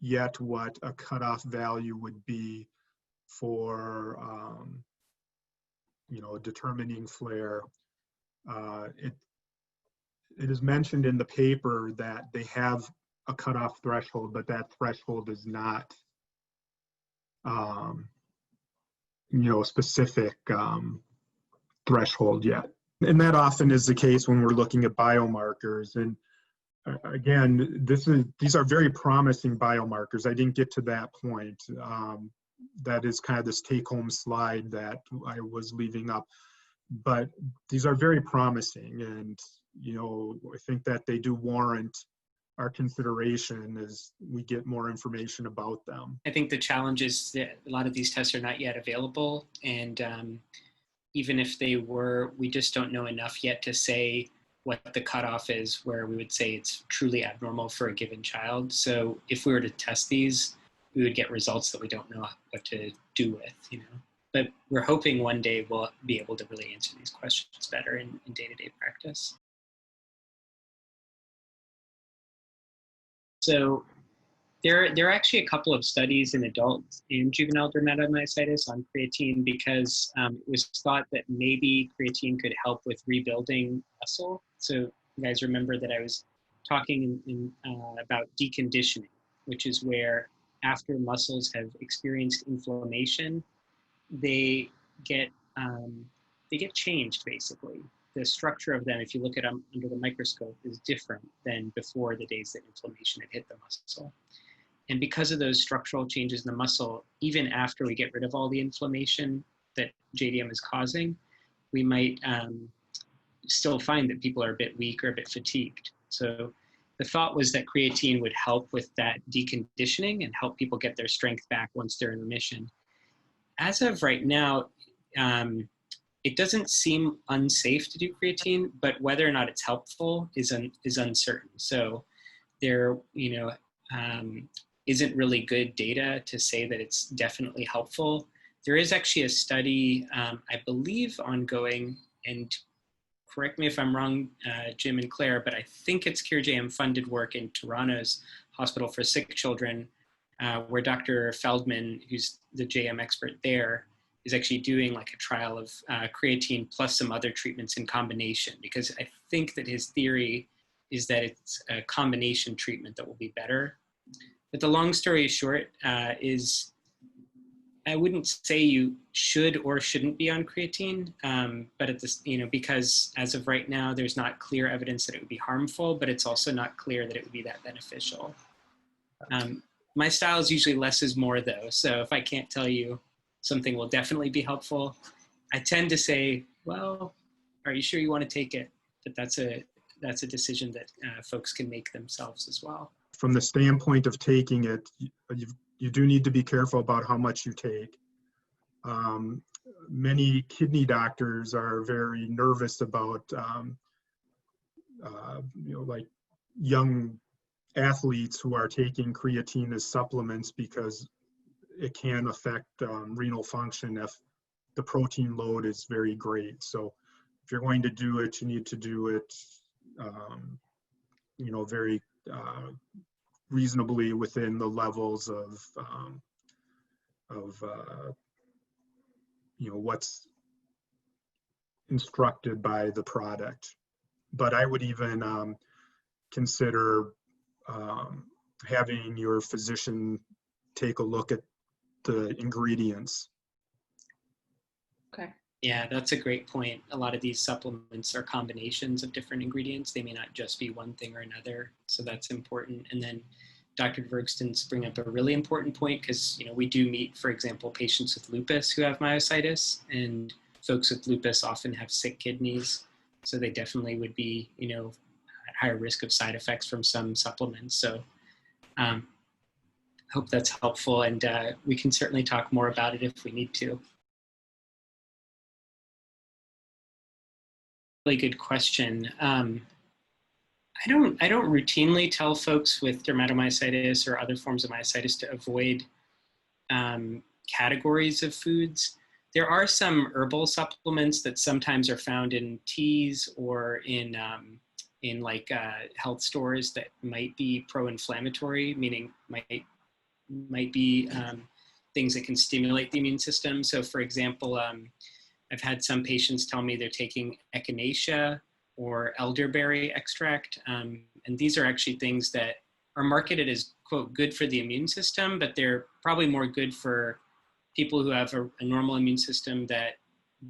yet what a cutoff value would be for determining flare. It is mentioned in the paper that they have a cutoff threshold, but that threshold is not specific threshold yet. And that often is the case when we're looking at biomarkers. And again, these are very promising biomarkers. I didn't get to that point. That is kind of this take-home slide that I was leaving up. But these are very promising, and I think that they do warrant our consideration as we get more information about them. I think the challenge is that a lot of these tests are not yet available, and even if they were, we just don't know enough yet to say what the cutoff is where we would say it's truly abnormal for a given child. So if we were to test these, we would get results that we don't know what to do with, But we're hoping one day we'll be able to really answer these questions better in day-to-day practice. So there are actually a couple of studies in adults in juvenile dermatomyositis on creatine because it was thought that maybe creatine could help with rebuilding muscle. So you guys remember that I was talking about deconditioning, which is where after muscles have experienced inflammation, they get changed basically. The structure of them, if you look at them under the microscope, is different than before the days that inflammation had hit the muscle. And because of those structural changes in the muscle, even after we get rid of all the inflammation that JDM is causing, we might still find that people are a bit weak or a bit fatigued. So the thought was that creatine would help with that deconditioning and help people get their strength back once they're in remission. As of right now, it doesn't seem unsafe to do creatine, but whether or not it's helpful is uncertain. So there, isn't really good data to say that it's definitely helpful. There is actually a study, I believe, ongoing, and correct me if I'm wrong, Jim and Claire, but I think it's CureJM funded work in Toronto's Hospital for Sick Children, where Dr. Feldman, who's the JM expert there, is actually doing like a trial of creatine plus some other treatments in combination, because I think that his theory is that it's a combination treatment that will be better. But the long story short is I wouldn't say you should or shouldn't be on creatine, but at this, because as of right now, there's not clear evidence that it would be harmful, but it's also not clear that it would be that beneficial. My style is usually less is more though. So if I can't tell you something will definitely be helpful, I tend to say, well, are you sure you want to take it? But that's a decision that folks can make themselves as well. From the standpoint of taking it, you do need to be careful about how much you take. Many kidney doctors are very nervous about, like young athletes who are taking creatine as supplements because it can affect renal function if the protein load is very great. So if you're going to do it, you need to do it, very reasonably within the levels of what's instructed by the product. But I would even consider having your physician take a look at the ingredients. Okay. Yeah, that's a great point. A lot of these supplements are combinations of different ingredients. They may not just be one thing or another. So that's important. And then Dr. Dvergsten's bring up a really important point because, we do meet, for example, patients with lupus who have myositis, and folks with lupus often have sick kidneys. So they definitely would be, at higher risk of side effects from some supplements. So hope that's helpful. And we can certainly talk more about it if we need to. Really good question. I don't routinely tell folks with dermatomyositis or other forms of myositis to avoid categories of foods. There are some herbal supplements that sometimes are found in teas or in like health stores that might be pro-inflammatory, meaning might be things that can stimulate the immune system. So for example, I've had some patients tell me they're taking echinacea or elderberry extract. And these are actually things that are marketed as, quote, good for the immune system, but they're probably more good for people who have a normal immune system that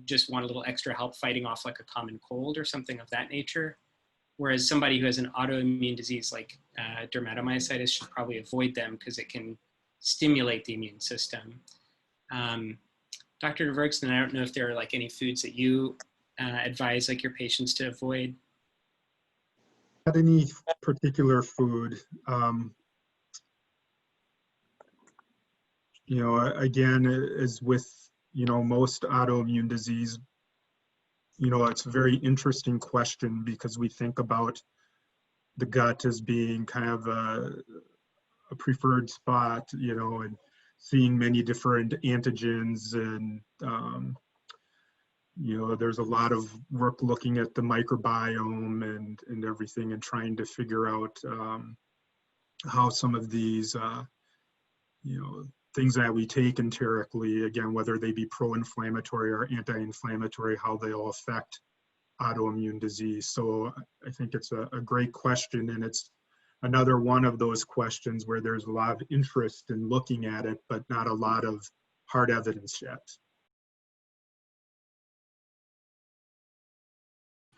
just want a little extra help fighting off like a common cold or something of that nature. Whereas somebody who has an autoimmune disease like dermatomyositis should probably avoid them because it can stimulate the immune system. Dr. Dvergsten, I don't know if there are like any foods that you advise like your patients to avoid. Not any particular food. You know, again, as with, you know, most autoimmune disease, you know, it's a very interesting question because we think about the gut as being kind of a preferred spot, you know, and seeing many different antigens and, you know, there's a lot of work looking at the microbiome and everything and trying to figure out how some of these, you know, things that we take enterically, again, whether they be pro-inflammatory or anti-inflammatory, how they all affect autoimmune disease. So I think it's a great question, and it's another one of those questions where there's a lot of interest in looking at it, but not a lot of hard evidence yet.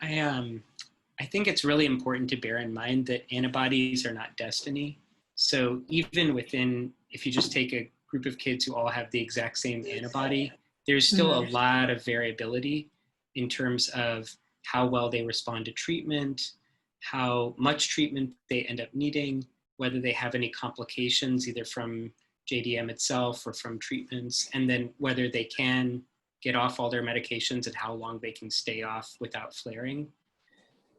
I think it's really important to bear in mind that antibodies are not destiny. So even within, if you just take a group of kids who all have the exact same antibody, there's still a lot of variability in terms of how well they respond to treatment, how much treatment they end up needing, whether they have any complications either from JDM itself or from treatments, and then whether they can get off all their medications and how long they can stay off without flaring.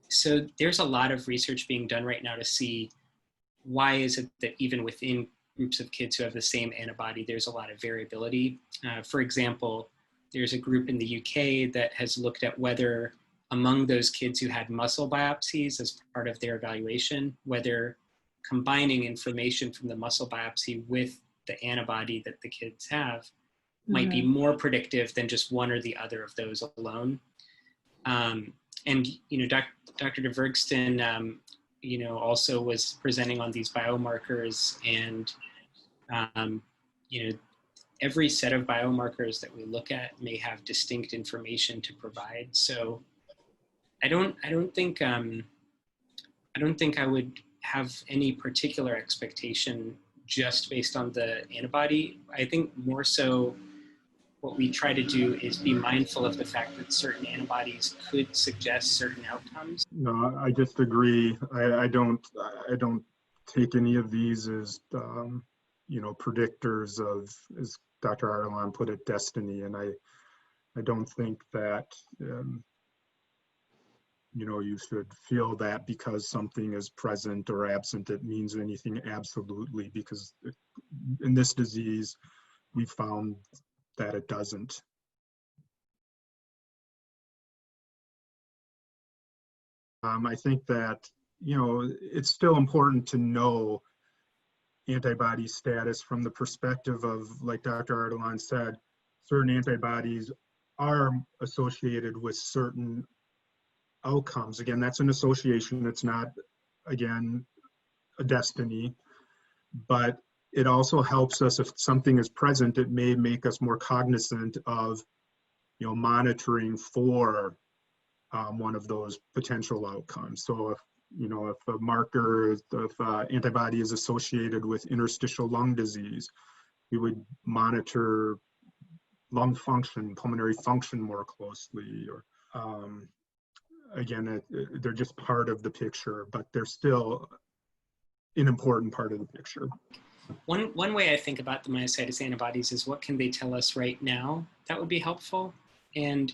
So there's a lot of research being done right now to see why is it that even within groups of kids who have the same antibody, there's a lot of variability. For example, there's a group in the UK that has looked at whether among those kids who had muscle biopsies as part of their evaluation, whether combining information from the muscle biopsy with the antibody that the kids have might be more predictive than just one or the other of those alone. And, you know, Dr. Dvergsten, you know, also was presenting on these biomarkers, and, you know, every set of biomarkers that we look at may have distinct information to provide. So I don't think I would have any particular expectation just based on the antibody. I think more so what we try to do is be mindful of the fact that certain antibodies could suggest certain outcomes. No, I just agree. I don't take any of these as, you know, predictors of, as Dr. Ardalan put it, destiny. And I don't think that, you know, you should feel that because something is present or absent, it means anything absolutely, because in this disease, we found that it doesn't. I think that, you know, it's still important to know antibody status from the perspective of, like Dr. Ardalan said, certain antibodies are associated with certain outcomes. Again, that's an association. It's not, again, a destiny, but it also helps us if something is present, it may make us more cognizant of, you know, monitoring for one of those potential outcomes. So if, you know, if a marker, if antibody is associated with interstitial lung disease, we would monitor lung function, pulmonary function more closely, or again, they're just part of the picture, but they're still an important part of the picture. One way I think about the myositis antibodies is what can they tell us right now that would be helpful. And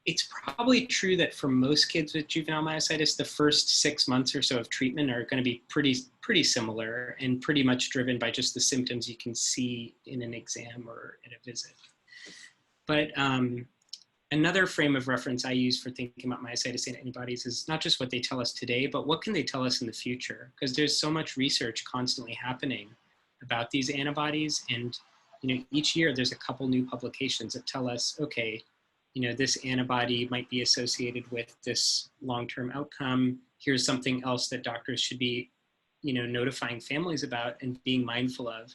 it's probably true that for most kids with juvenile myositis, the first 6 months or so of treatment are going to be pretty similar and pretty much driven by just the symptoms you can see in an exam or at a visit. But another frame of reference I use for thinking about myositis antibodies is not just what they tell us today, but what can they tell us in the future? Because there's so much research constantly happening about these antibodies, and each year there's a couple new publications that tell us, okay, this antibody might be associated with this long-term outcome. Here's something else that doctors should be, notifying families about and being mindful of.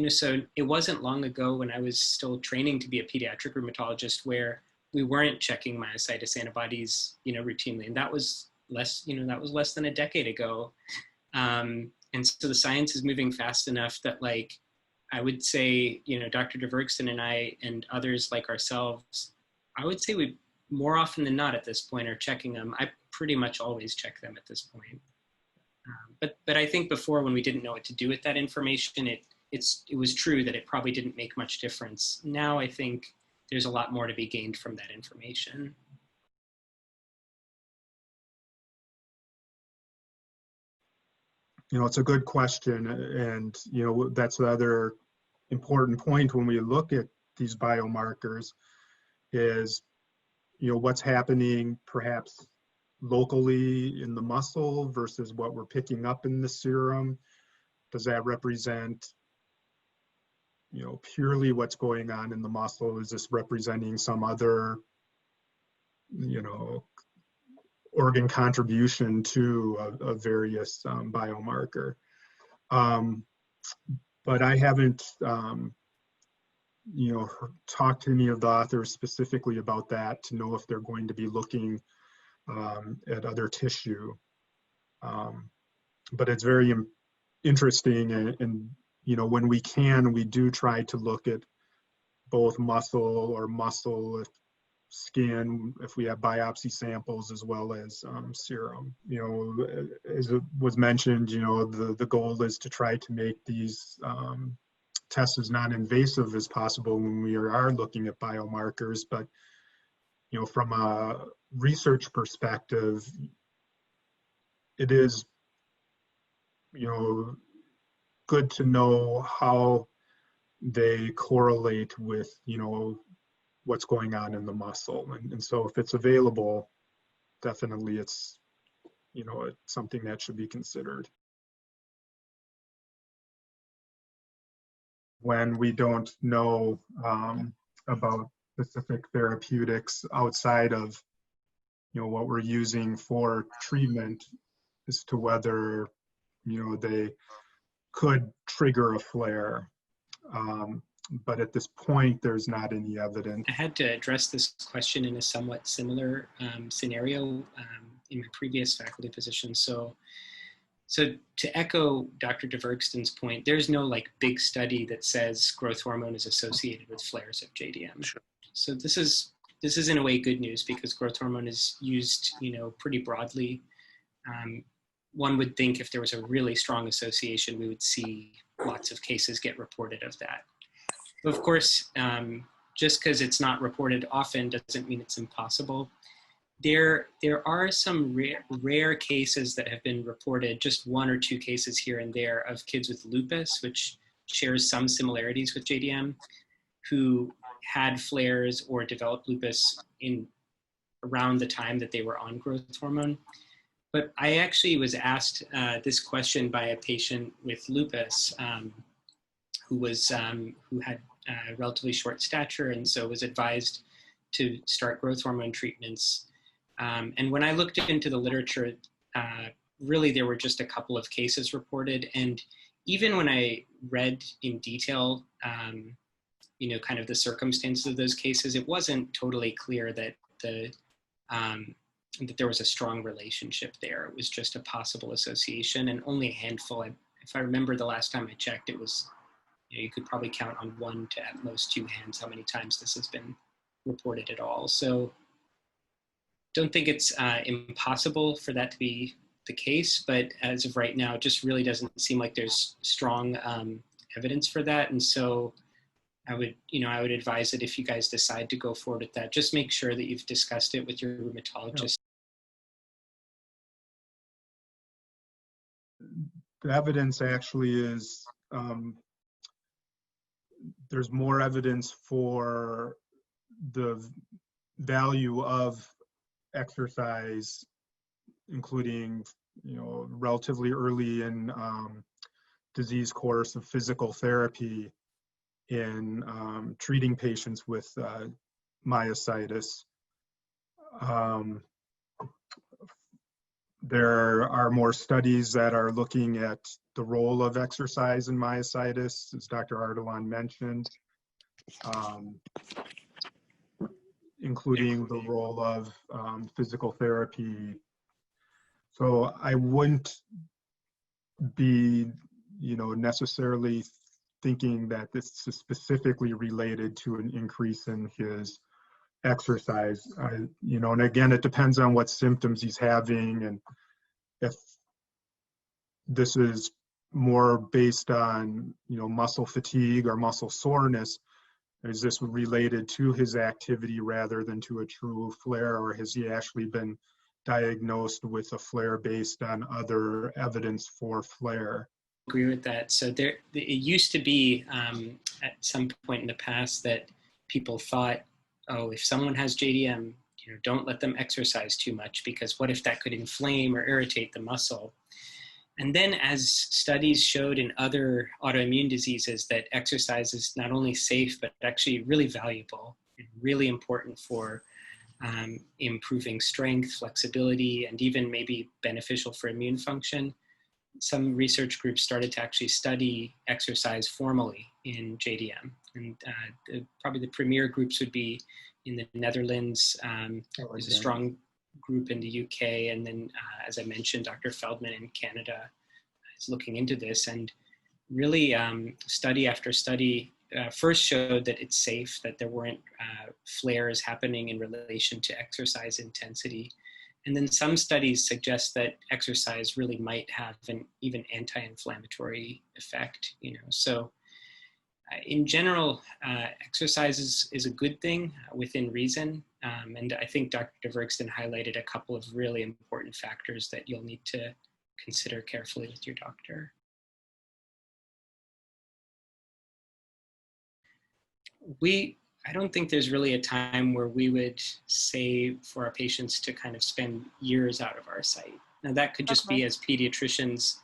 So it wasn't long ago when I was still training to be a pediatric rheumatologist where we weren't checking myositis antibodies, routinely, and that was less than a decade ago. And so the science is moving fast enough that, like, I would say, Dr. Dvergsten and I and others like ourselves, I would say we more often than not at this point are checking them. I pretty much always check them at this point. But I think before, when we didn't know what to do with that information, it was true that it probably didn't make much difference. Now I think there's a lot more to be gained from that information. It's a good question, and that's the other important point when we look at these biomarkers is what's happening perhaps locally in the muscle versus what we're picking up in the serum. Does that represent purely what's going on in the muscle? Is this representing some other organ contribution to a various biomarker? But I haven't, talked to any of the authors specifically about that to know if they're going to be looking at other tissue. But it's very interesting, and when we can, we do try to look at both muscle, skin, if we have biopsy samples, as well as serum. As it was mentioned, the goal is to try to make these tests as non-invasive as possible when we are looking at biomarkers. But from a research perspective, it is good to know how they correlate with what's going on in the muscle, and so if it's available, definitely it's it's something that should be considered. When we don't know about specific therapeutics outside of what we're using for treatment as to whether they could trigger a flare. But at this point, there's not any evidence. I had to address this question in a somewhat similar scenario in my previous faculty position. So to echo Dr. Dvergsten's point, there's no big study that says growth hormone is associated with flares of JDM. Sure. So this is in a way good news, because growth hormone is used pretty broadly. One would think if there was a really strong association, we would see lots of cases get reported of that. Of course, just because it's not reported often doesn't mean it's impossible. There are some rare cases that have been reported, just 1 or 2 cases here and there, of kids with lupus, which shares some similarities with JDM, who had flares or developed lupus around the time that they were on growth hormone. But I actually was asked this question by a patient with lupus who had relatively short stature, and so was advised to start growth hormone treatments. And when I looked into the literature, really there were just a couple of cases reported. And even when I read in detail, kind of the circumstances of those cases, it wasn't totally clear that that there was a strong relationship there. It was just a possible association, and only a handful. If I remember the last time I checked, it was, you could probably count on 1 to at most 2 hands how many times this has been reported at all. So don't think it's impossible for that to be the case, but as of right now, it just really doesn't seem like there's strong evidence for that. And so I would advise that if you guys decide to go forward with that, just make sure that you've discussed it with your rheumatologist. The evidence actually is, there's more evidence for the value of exercise, including, relatively early in disease course of physical therapy in treating patients with myositis. There are more studies that are looking at the role of exercise in myositis, as Dr. Ardalan mentioned, including the role of physical therapy. So I wouldn't be, necessarily thinking that this is specifically related to an increase in his exercise. And again, it depends on what symptoms he's having, and if this is more based on, muscle fatigue or muscle soreness, is this related to his activity rather than to a true flare, or has he actually been diagnosed with a flare based on other evidence for flare? Agree with that. So it used to be at some point in the past that people thought, oh, if someone has JDM, don't let them exercise too much, because what if that could inflame or irritate the muscle? And then as studies showed in other autoimmune diseases that exercise is not only safe, but actually really valuable and really important for improving strength, flexibility, and even maybe beneficial for immune function, some research groups started to actually study exercise formally in JDM. And probably the premier groups would be in the Netherlands. There's a strong group in the UK. And then, as I mentioned, Dr. Feldman in Canada is looking into this. And really, study after study first showed that it's safe, that there weren't flares happening in relation to exercise intensity. And then some studies suggest that exercise really might have an even anti-inflammatory effect, So in general, exercise is a good thing within reason. And I think Dr. Dvergsten highlighted a couple of really important factors that you'll need to consider carefully with your doctor. I don't think there's really a time where we would say for our patients to kind of spend years out of our site. Now that could just be, as pediatricians,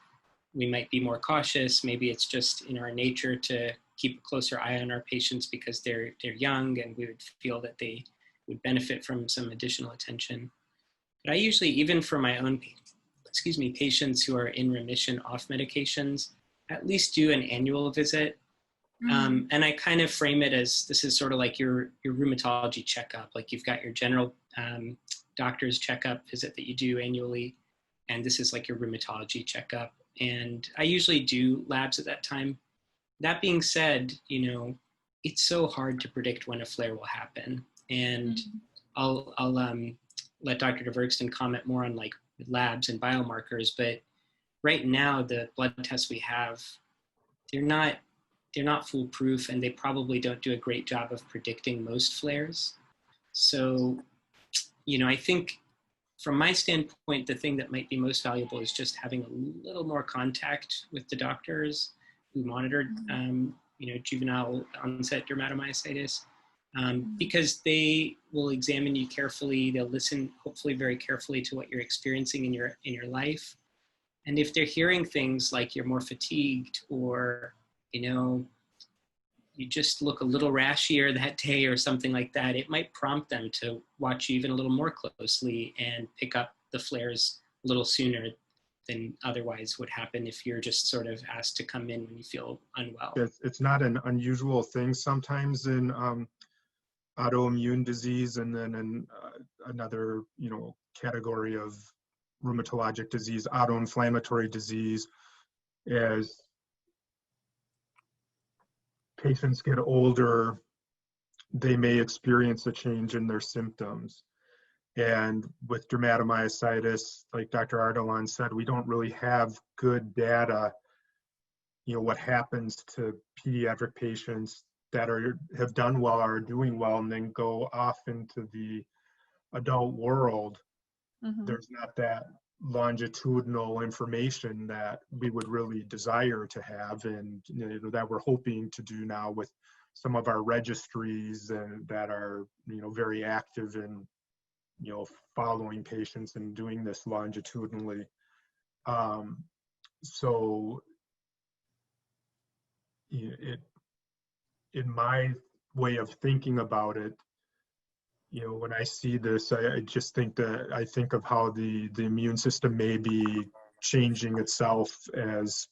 we might be more cautious. Maybe it's just in our nature to keep a closer eye on our patients because they're young and we would feel that they would benefit from some additional attention. But I usually, even for my own, patients who are in remission off medications, at least do an annual visit. And I kind of frame it as this is sort of like your rheumatology checkup. Like you've got your general doctor's checkup visit that you do annually, and this is like your rheumatology checkup. And I usually do labs at that time. That being said, it's so hard to predict when a flare will happen. And I'll let Dr. Dvergsten comment more on like labs and biomarkers, but right now the blood tests we have, they're not foolproof, and they probably don't do a great job of predicting most flares. So, I think from my standpoint, the thing that might be most valuable is just having a little more contact with the doctors who monitored, juvenile onset dermatomyositis, because they will examine you carefully. They'll listen, hopefully very carefully, to what you're experiencing in your life. And if they're hearing things like you're more fatigued, or you just look a little rashier that day or something like that, it might prompt them to watch you even a little more closely and pick up the flares a little sooner than otherwise would happen if you're just sort of asked to come in when you feel unwell. It's not an unusual thing sometimes in autoimmune disease, and then in another, category of rheumatologic disease, autoinflammatory disease, as patients get older, they may experience a change in their symptoms. And with dermatomyositis, like Dr. Ardalan said, we don't really have good data, what happens to pediatric patients that have done well are doing well and then go off into the adult world, there's not that longitudinal information that we would really desire to have, and that we're hoping to do now with some of our registries that are very active in following patients and doing this longitudinally. So in my way of thinking about it, when I see this, I just think of how the immune system may be changing itself as,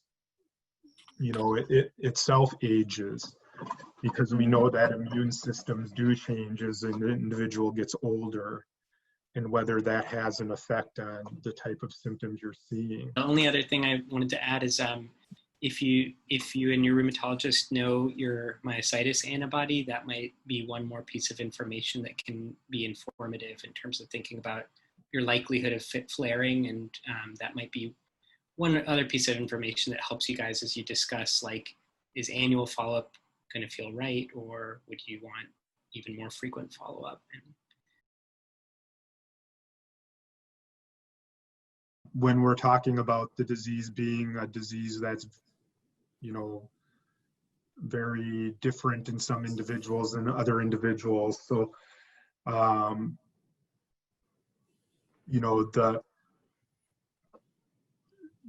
it itself ages, because we know that immune systems do change as an individual gets older, and whether that has an effect on the type of symptoms you're seeing. The only other thing I wanted to add is if you and your rheumatologist know your myositis antibody, that might be one more piece of information that can be informative in terms of thinking about your likelihood of flaring, and that might be one other piece of information that helps you guys as you discuss, like, is annual follow-up going to feel right, or would you want even more frequent follow-up? When we're talking about the disease being a disease that's very different in some individuals than other individuals, so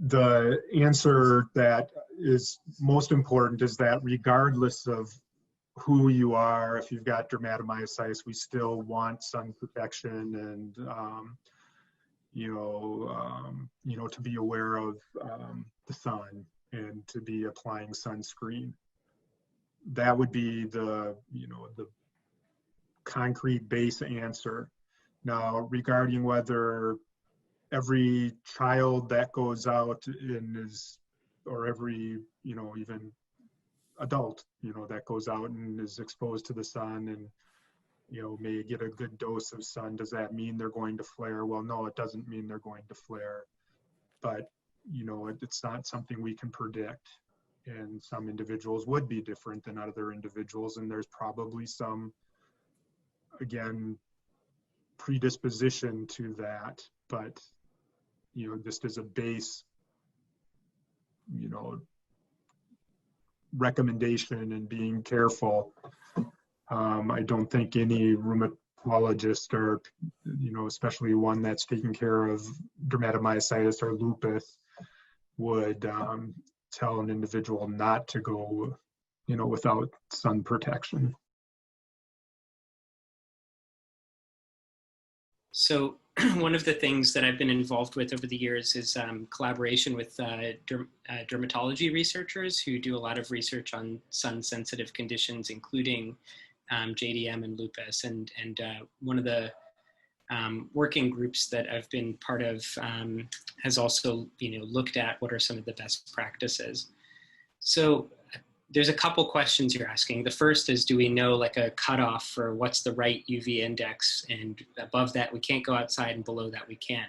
the answer that is most important is that regardless of who you are, if you've got dermatomyositis, we still want sun protection, and to be aware of the sun and to be applying sunscreen. That would be the concrete base answer. Now, regarding whether every child that goes out or every, even adult, that goes out and is exposed to the sun and, may get a good dose of sun, does that mean they're going to flare? Well, no, it doesn't mean they're going to flare, but, it's not something we can predict. And some individuals would be different than other individuals, and there's probably some, again, predisposition to that, but just as a base recommendation and being careful, I don't think any rheumatologist, or especially one that's taking care of dermatomyositis or lupus, would tell an individual not to go without sun protection. So one of the things that I've been involved with over the years is collaboration with dermatology researchers who do a lot of research on sun-sensitive conditions, including JDM and lupus. And one of the working groups that I've been part of has also looked at what are some of the best practices. So there's a couple questions you're asking. The first is, do we know like a cutoff for what's the right UV index, and above that we can't go outside and below that we can?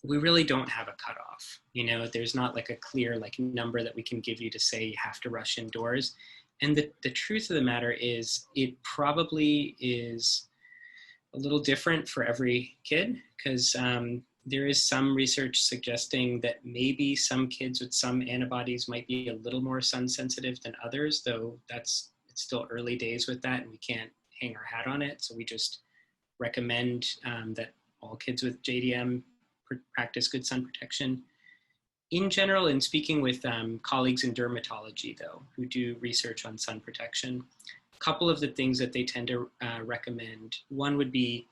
We really don't have a cutoff. There's not like a clear number that we can give you to say you have to rush indoors. And the truth of the matter is, it probably is a little different for every kid, because there is some research suggesting that maybe some kids with some antibodies might be a little more sun sensitive than others, though it's still early days with that and we can't hang our hat on it. So we just recommend that all kids with JDM practice good sun protection. In general, in speaking with colleagues in dermatology, though, who do research on sun protection, a couple of the things that they tend to recommend, one would be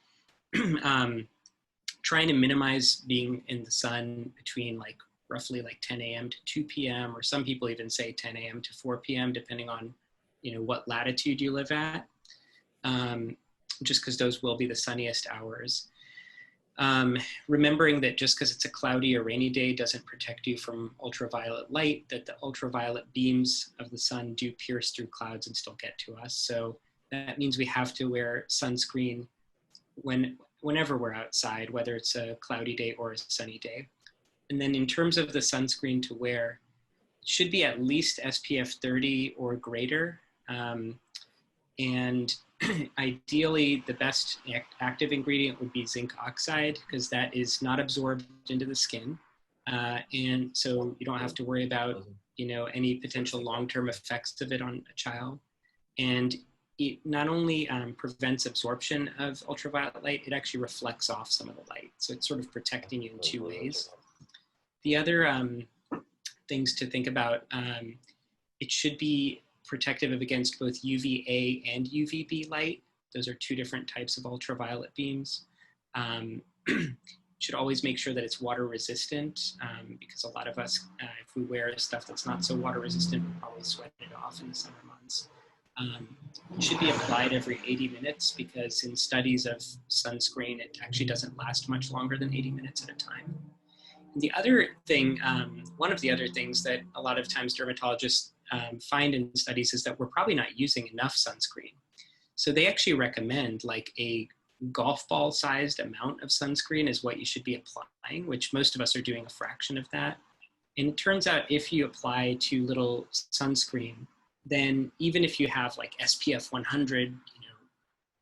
trying to minimize being in the sun between roughly 10 a.m. to 2 p.m., or some people even say 10 a.m. to 4 p.m., depending on what latitude you live at, just because those will be the sunniest hours. Remembering that just because it's a cloudy or rainy day doesn't protect you from ultraviolet light, that the ultraviolet beams of the sun do pierce through clouds and still get to us. So that means we have to wear sunscreen whenever we're outside, whether it's a cloudy day or a sunny day. And then in terms of the sunscreen to wear, it should be at least SPF 30 or greater. And ideally, the best active ingredient would be zinc oxide, because that is not absorbed into the skin. And so you don't have to worry about, any potential long-term effects of it on a child. And it not only prevents absorption of ultraviolet light, it actually reflects off some of the light. So it's sort of protecting you in two ways. The other things to think about, it should be protective against both UVA and UVB light. Those are two different types of ultraviolet beams. Should always make sure that it's water resistant, because a lot of us, if we wear stuff that's not so water resistant, we'll probably sweat it off in the summer months. It should be applied every 80 minutes, because in studies of sunscreen, it actually doesn't last much longer than 80 minutes at a time. And the other thing, one of the other things that a lot of times dermatologists find in studies is that we're probably not using enough sunscreen. So they actually recommend like a golf ball sized amount of sunscreen is what you should be applying, which most of us are doing a fraction of that. And it turns out if you apply too little sunscreen, then even if you have like SPF 100,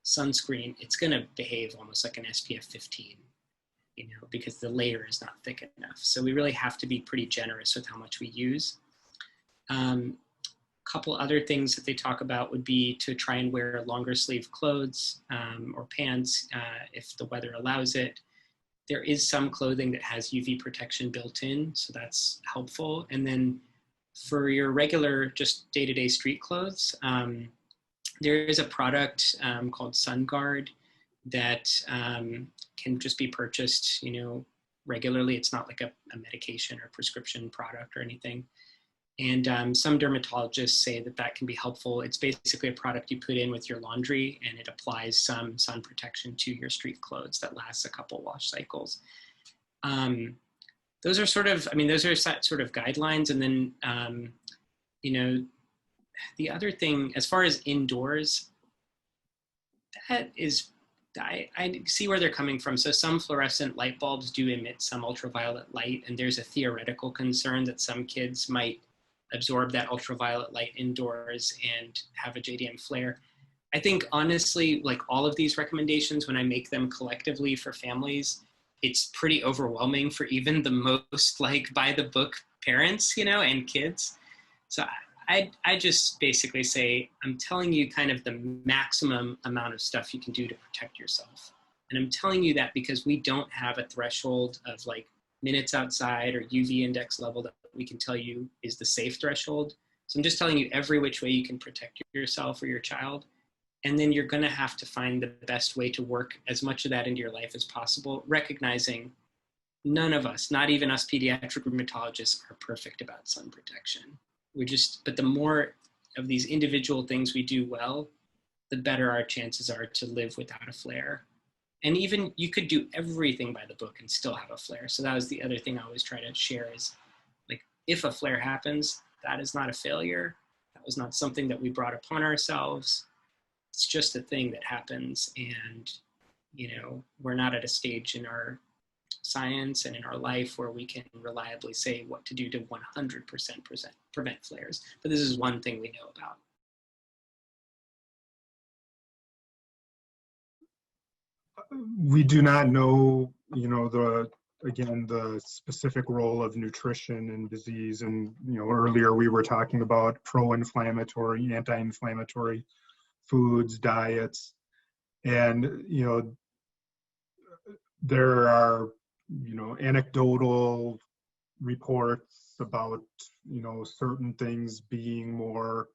sunscreen, it's going to behave almost like an SPF 15, because the layer is not thick enough. So we really have to be pretty generous with how much we use. Couple other things that they talk about would be to try and wear longer sleeve clothes or pants if the weather allows it. There is some clothing that has UV protection built in, so that's helpful. And then for your regular just day-to-day street clothes, there is a product called SunGuard that can just be purchased, regularly. It's not like a medication or prescription product or anything. And some dermatologists say that that can be helpful. It's basically a product you put in with your laundry, and it applies some sun protection to your street clothes that lasts a couple wash cycles. Those are sort of guidelines. And then, the other thing, as far as indoors, that is, I see where they're coming from. So some fluorescent light bulbs do emit some ultraviolet light, and there's a theoretical concern that some kids might absorb that ultraviolet light indoors and have a JDM flare. I think honestly, like all of these recommendations, when I make them collectively for families, it's pretty overwhelming for even the most like by the book parents, and kids. So I just basically say, I'm telling you kind of the maximum amount of stuff you can do to protect yourself. And I'm telling you that because we don't have a threshold of like minutes outside or UV index level that we can tell you is the safe threshold. So I'm just telling you every which way you can protect yourself or your child. And then you're going to have to find the best way to work as much of that into your life as possible, recognizing none of us, not even us pediatric rheumatologists, are perfect about sun protection. But the more of these individual things we do well, the better our chances are to live without a flare. And even you could do everything by the book and still have a flare. So that was the other thing I always try to share is, like, if a flare happens, that is not a failure. That was not something that we brought upon ourselves. It's just a thing that happens. And, we're not at a stage in our science and in our life where we can reliably say what to do to 100% prevent flares. But this is one thing we know about. We do not know, the specific role of nutrition in disease. And, earlier we were talking about pro-inflammatory, anti-inflammatory foods, diets. And, there are, anecdotal reports about, certain things being more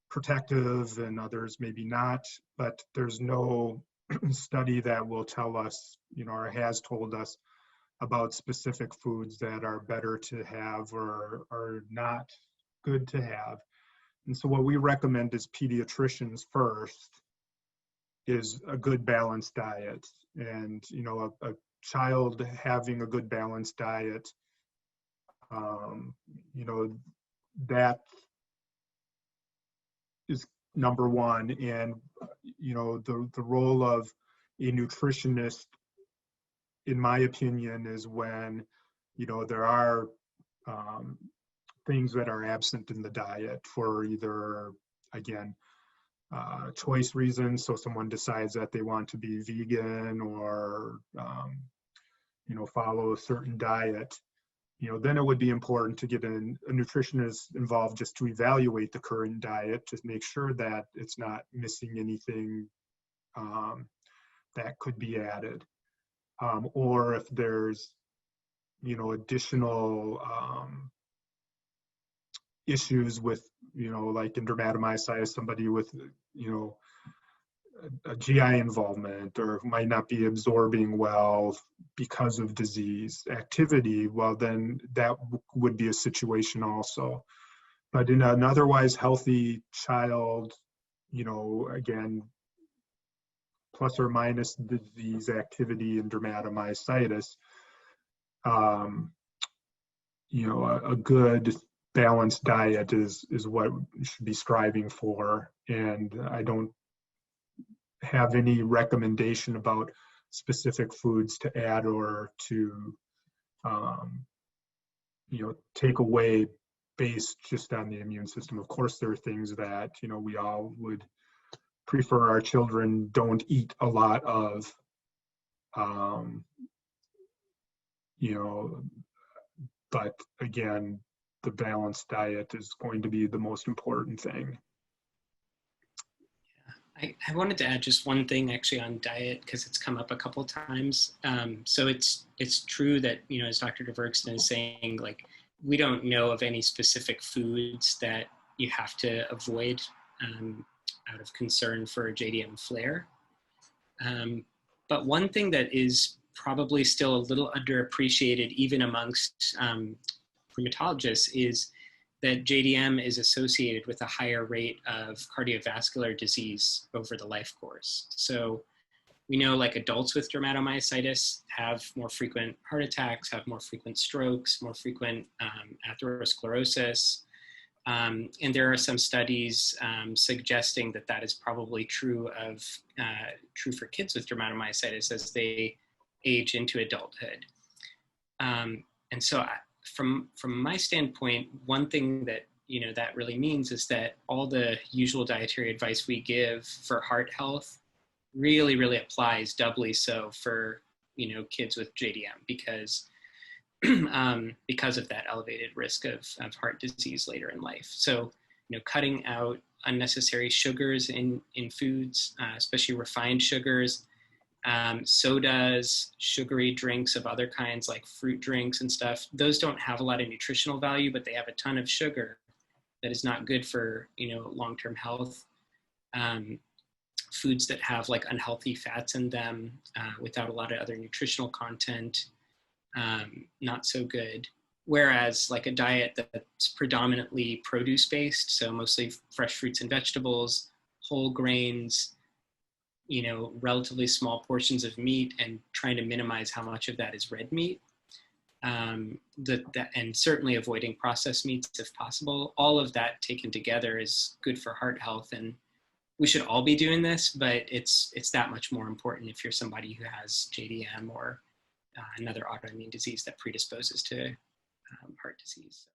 protective and others maybe not, but there's no study that will tell us, or has told us about specific foods that are better to have or are not good to have. And so what we recommend as pediatricians first is a good balanced diet. And, a child having a good balanced diet, that is number one. And, the role of a nutritionist, in my opinion, is when, there are things that are absent in the diet for either again, choice reasons. So someone decides that they want to be vegan or, follow a certain diet, then it would be important to get a nutritionist involved just to evaluate the current diet, to make sure that it's not missing anything that could be added. Or if there's, additional issues with, like in dermatomyositis, somebody with, a GI involvement or might not be absorbing well because of disease activity, well, then that would be a situation also. But in an otherwise healthy child, again, plus or minus disease activity and dermatomyositis, a good balanced diet is what you should be striving for. And I don't have any recommendation about specific foods to add or to, take away based just on the immune system. Of course, there are things that, we all would prefer our children don't eat a lot of, but again, the balanced diet is going to be the most important thing. I wanted to add just one thing actually on diet, because it's come up a couple of times. So it's true that, as Dr. Dvergsten is saying, like, we don't know of any specific foods that you have to avoid out of concern for JDM flare. But one thing that is probably still a little underappreciated even amongst rheumatologists is that JDM is associated with a higher rate of cardiovascular disease over the life course. So we know, like, adults with dermatomyositis have more frequent heart attacks, have more frequent strokes, more frequent atherosclerosis. And there are some studies suggesting that that is probably true for kids with dermatomyositis as they age into adulthood. And so from my standpoint, one thing that that really means is that all the usual dietary advice we give for heart health really applies doubly so for kids with JDM, because of that elevated risk of heart disease later in life. So cutting out unnecessary sugars in foods, especially refined sugars, sodas, sugary drinks of other kinds like fruit drinks and stuff, those don't have a lot of nutritional value, but they have a ton of sugar that is not good for long-term health. Foods that have like unhealthy fats in them without a lot of other nutritional content, not so good. Whereas like a diet that's predominantly produce-based, so mostly fresh fruits and vegetables, whole grains, relatively small portions of meat, and trying to minimize how much of that is red meat, and certainly avoiding processed meats if possible. All of that taken together is good for heart health, and we should all be doing this, but it's that much more important if you're somebody who has JDM or another autoimmune disease that predisposes to heart disease.